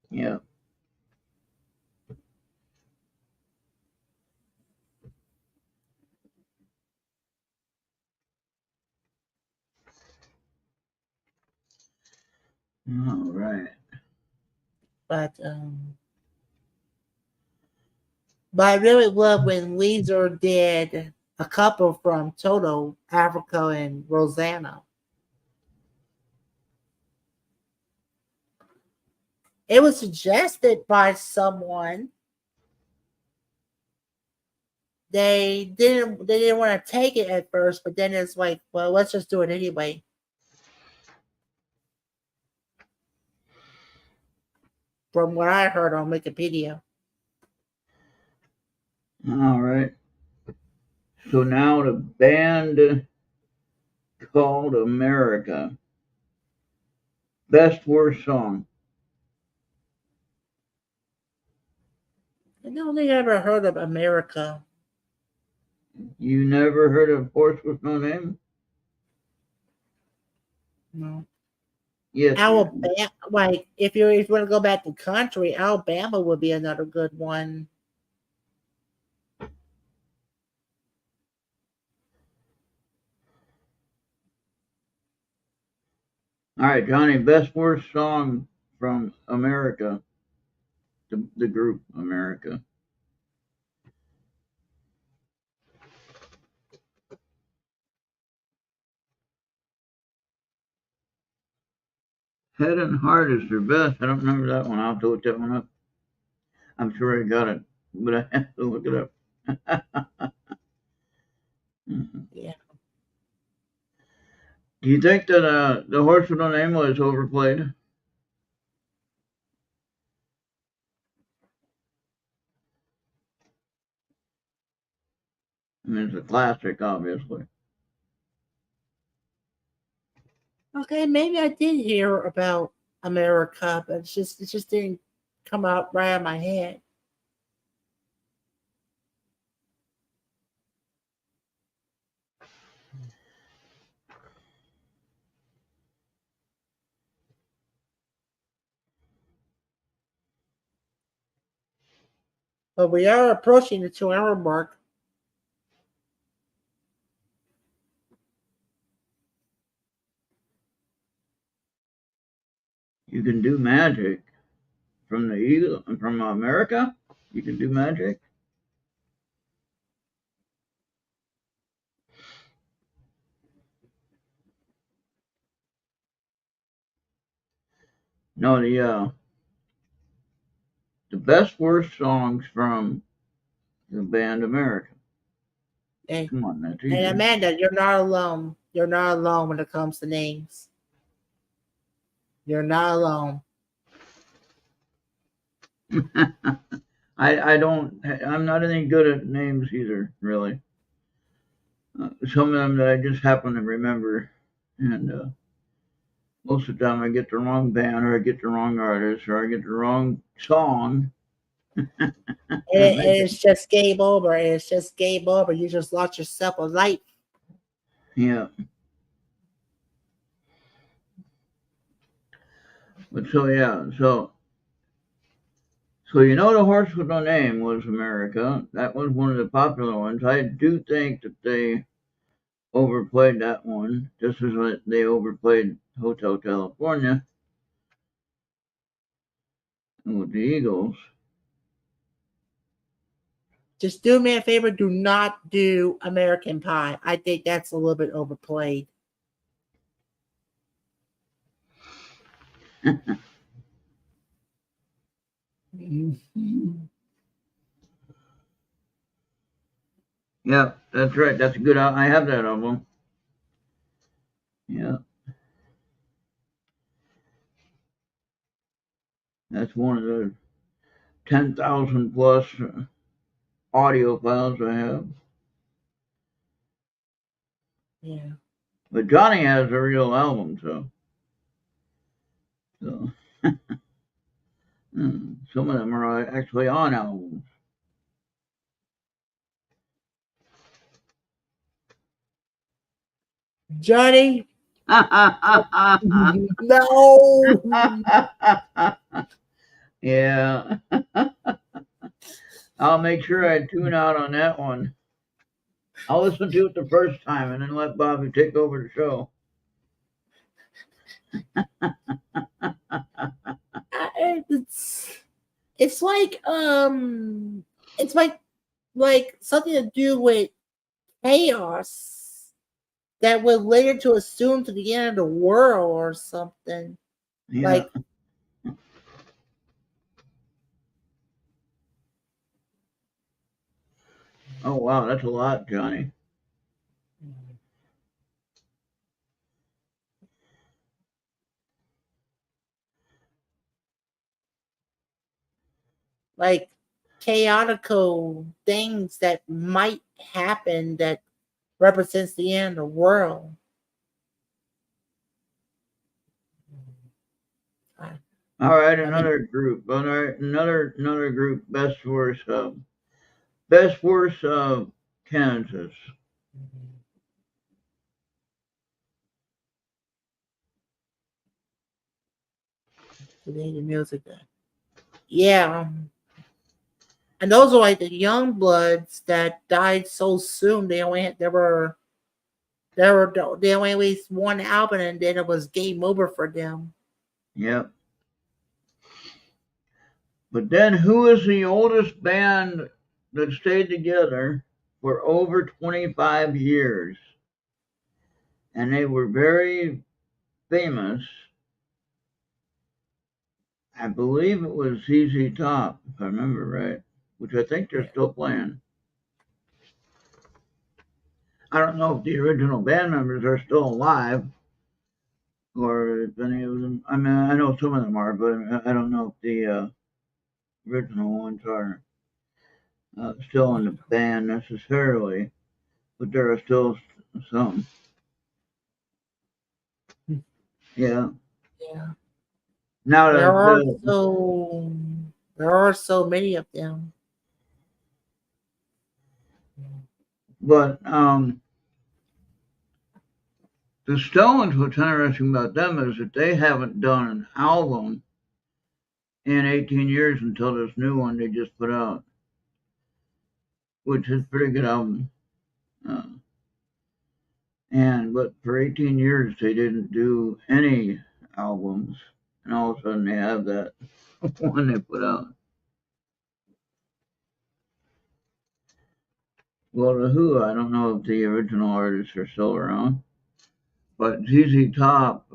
yeah. All right. But but I really love when Weezer did a couple from Toto, Africa, and Rosanna. It was suggested by someone. They didn't want to take it at first, but then it's like, well, let's just do it anyway. From what I heard on Wikipedia. All right. So now the band called America. Best worst song. I don't think I ever heard of America. You never heard of Horse with No Name? No. Yes, you did. Alabama, like if you want to go back to country, Alabama would be another good one. All right, Johnny. Best worst song from America. The group America. Head and Heart is their best. I don't remember that one. I'll have to look that one up. I'm sure I got it, but I have to look it up. Yeah. Do you think that the Horse with No Name was overplayed? I mean, it's a classic, obviously. Okay, maybe I did hear about America, but it just didn't come out right out of my head. But we are approaching the 2 hour mark. You can do magic from the Eagle, from America. You can do magic. No, the best worst songs from the band America. And, Come on, that's and easy. Amanda, you're not alone. You're not alone when it comes to names. You're not alone. I'm not any good at names either, really. Some of them that I just happen to remember, and most of the time I get the wrong band, or I get the wrong artist, or I get the wrong song. And it's just game over. It's just game over. You just lost yourself a life. Yeah. But so yeah, so you know, the horse with no name was America. That was one of the popular ones. I do think that they overplayed that one, just as they overplayed Hotel California with the Eagles. Just do me a favor. Do not do American Pie. I think that's a little bit overplayed. Yeah, that's right. That's a good. I have that album. Yeah, that's one of the 10,000 plus audio files I have. Yeah. But Johnny has a real album, so some of them are actually on albums. Johnny. No. Yeah. I'll make sure I tune out on that one. I'll listen to it the first time and then let Bobby take over the show. It's like something to do with chaos that would later to assume to the end of the world or something. Yeah. Like, oh wow, that's a lot, Johnny. like chaotical things that might happen that represents the end of the world. All right, another group. All right, another group. Best worst Kansas. Today the music. Yeah. And those are like the young bloods that died so soon. They only released one album and then it was game over for them. Yep. But then, who is the oldest band that stayed together for over 25 years? And they were very famous. I believe it was ZZ Top, if I remember right, which I think they're still playing. I don't know if the original band members are still alive, or if any of them. I mean, I know some of them are, but I don't know if the original ones are still in the band necessarily. But there are still some. Yeah. Yeah. Now There are so many of them. but the Stones, what's interesting about them is that they haven't done an album in 18 years until this new one they just put out. which is a pretty good album. Uh, but for 18 years they didn't do any albums, and all of a sudden they have that one they put out. Well, the Who, I don't know if the original artists are still around, but ZZ Top,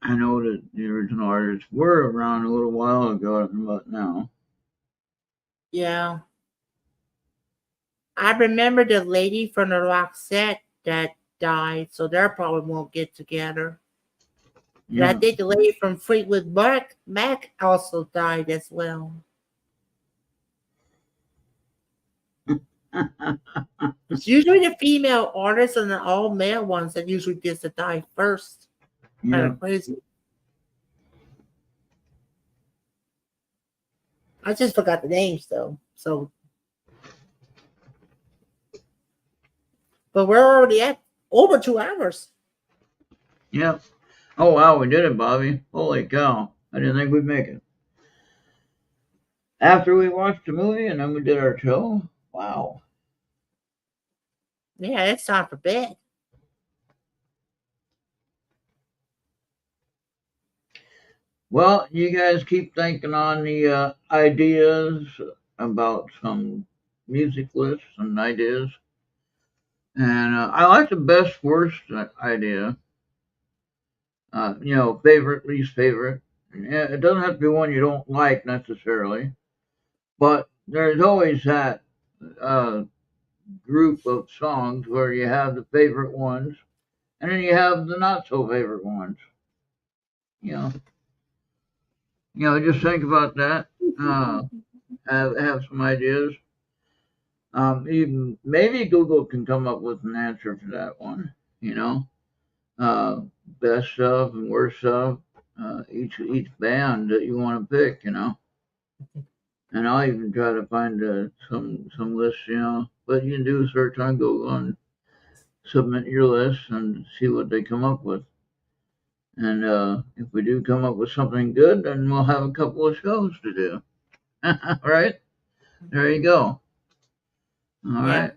I know that the original artists were around a little while ago, but now. Yeah. I remember the lady from the Roxette that died, so they probably won't get together. And I Yeah. think the lady from Fleetwood Mac also died as well. It's usually the female artists and the all male ones that usually gets to die first. Kind Yeah. of crazy. I just forgot the names though. So, but we're already at over 2 hours. Yeah. Oh wow, we did it, Bobby. Holy cow. I didn't think we'd make it. After we watched the movie and then we did our show. Wow. Yeah, it's time for bed. Well, you guys keep thinking on the ideas about some music lists and ideas. And I like the best worst idea. Favorite, least favorite. Yeah, it doesn't have to be one you don't like necessarily, but there's always that uh, group of songs where you have the favorite ones, and then you have the not so favorite ones. You know, just think about that. Have some ideas. Even maybe Google can come up with an answer for that one. You know, best of and worst of each band that you want to pick. And I'll even try to find some lists. But you can do a search on Google and submit your list and see what they come up with. And if we do come up with something good, then we'll have a couple of shows to do. All right, there you go. All right.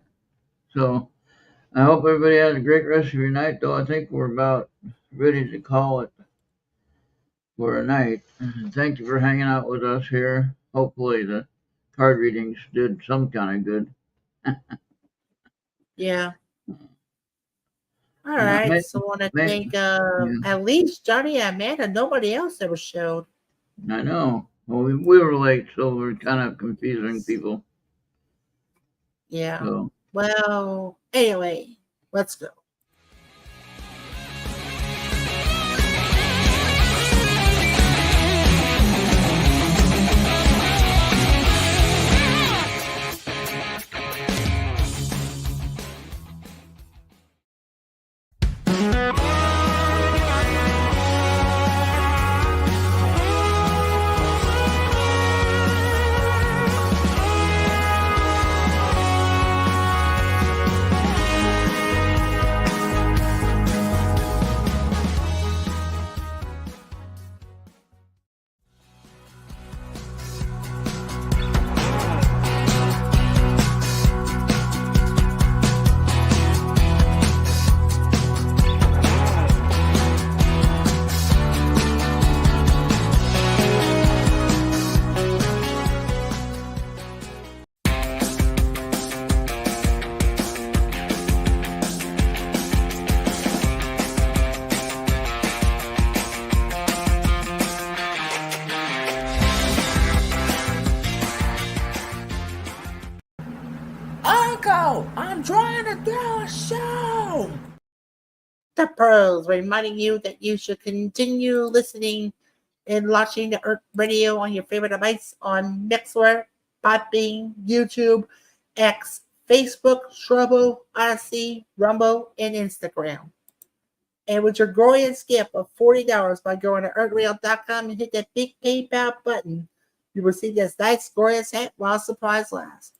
So I hope everybody has a great rest of your night, though. I think we're about ready to call it for a night. Thank you for hanging out with us here. Hopefully the card readings did some kind of good. Yeah. All right. So I want to thank at least Johnny and Amanda. Nobody else ever showed. I know. Well, we were late, so we're kind of confusing people. Yeah. So. Well, anyway, let's go. I'm trying to do a show. The Pearls, reminding you that you should continue listening and watching the Errt Radio on your favorite device on Mixer, Podbean, YouTube, X, Facebook, Shrubbo, Odyssey, Rumble, and Instagram. And with your growing skip of $40 by going to ertradio.com and hit that big PayPal button, you will see this nice, glorious hat while supplies last.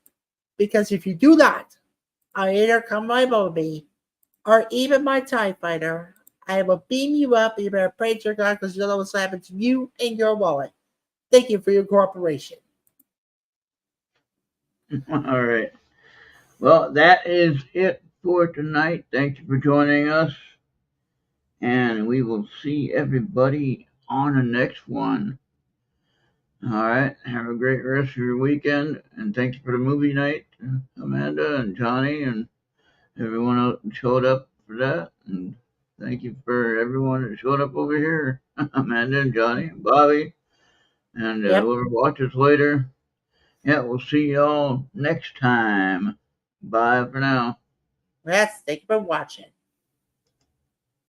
Because if you do not, I'll either come my Bumblebee or even my TIE Fighter. I will beam you up and you better pray to your God because you'll know what's happened to you and your wallet. Thank you for your cooperation. All right. Well, that is it for tonight. Thank you for joining us. And we will see everybody on the next one. All right. Have a great rest of your weekend. And thank you for the movie night, Amanda and Johnny and everyone else that showed up for that. And thank you for everyone that showed up over here, Amanda and Johnny and Bobby and Yep. whoever watches later. Yeah, we'll see y'all next time. Bye for now. Yes, thank you for watching.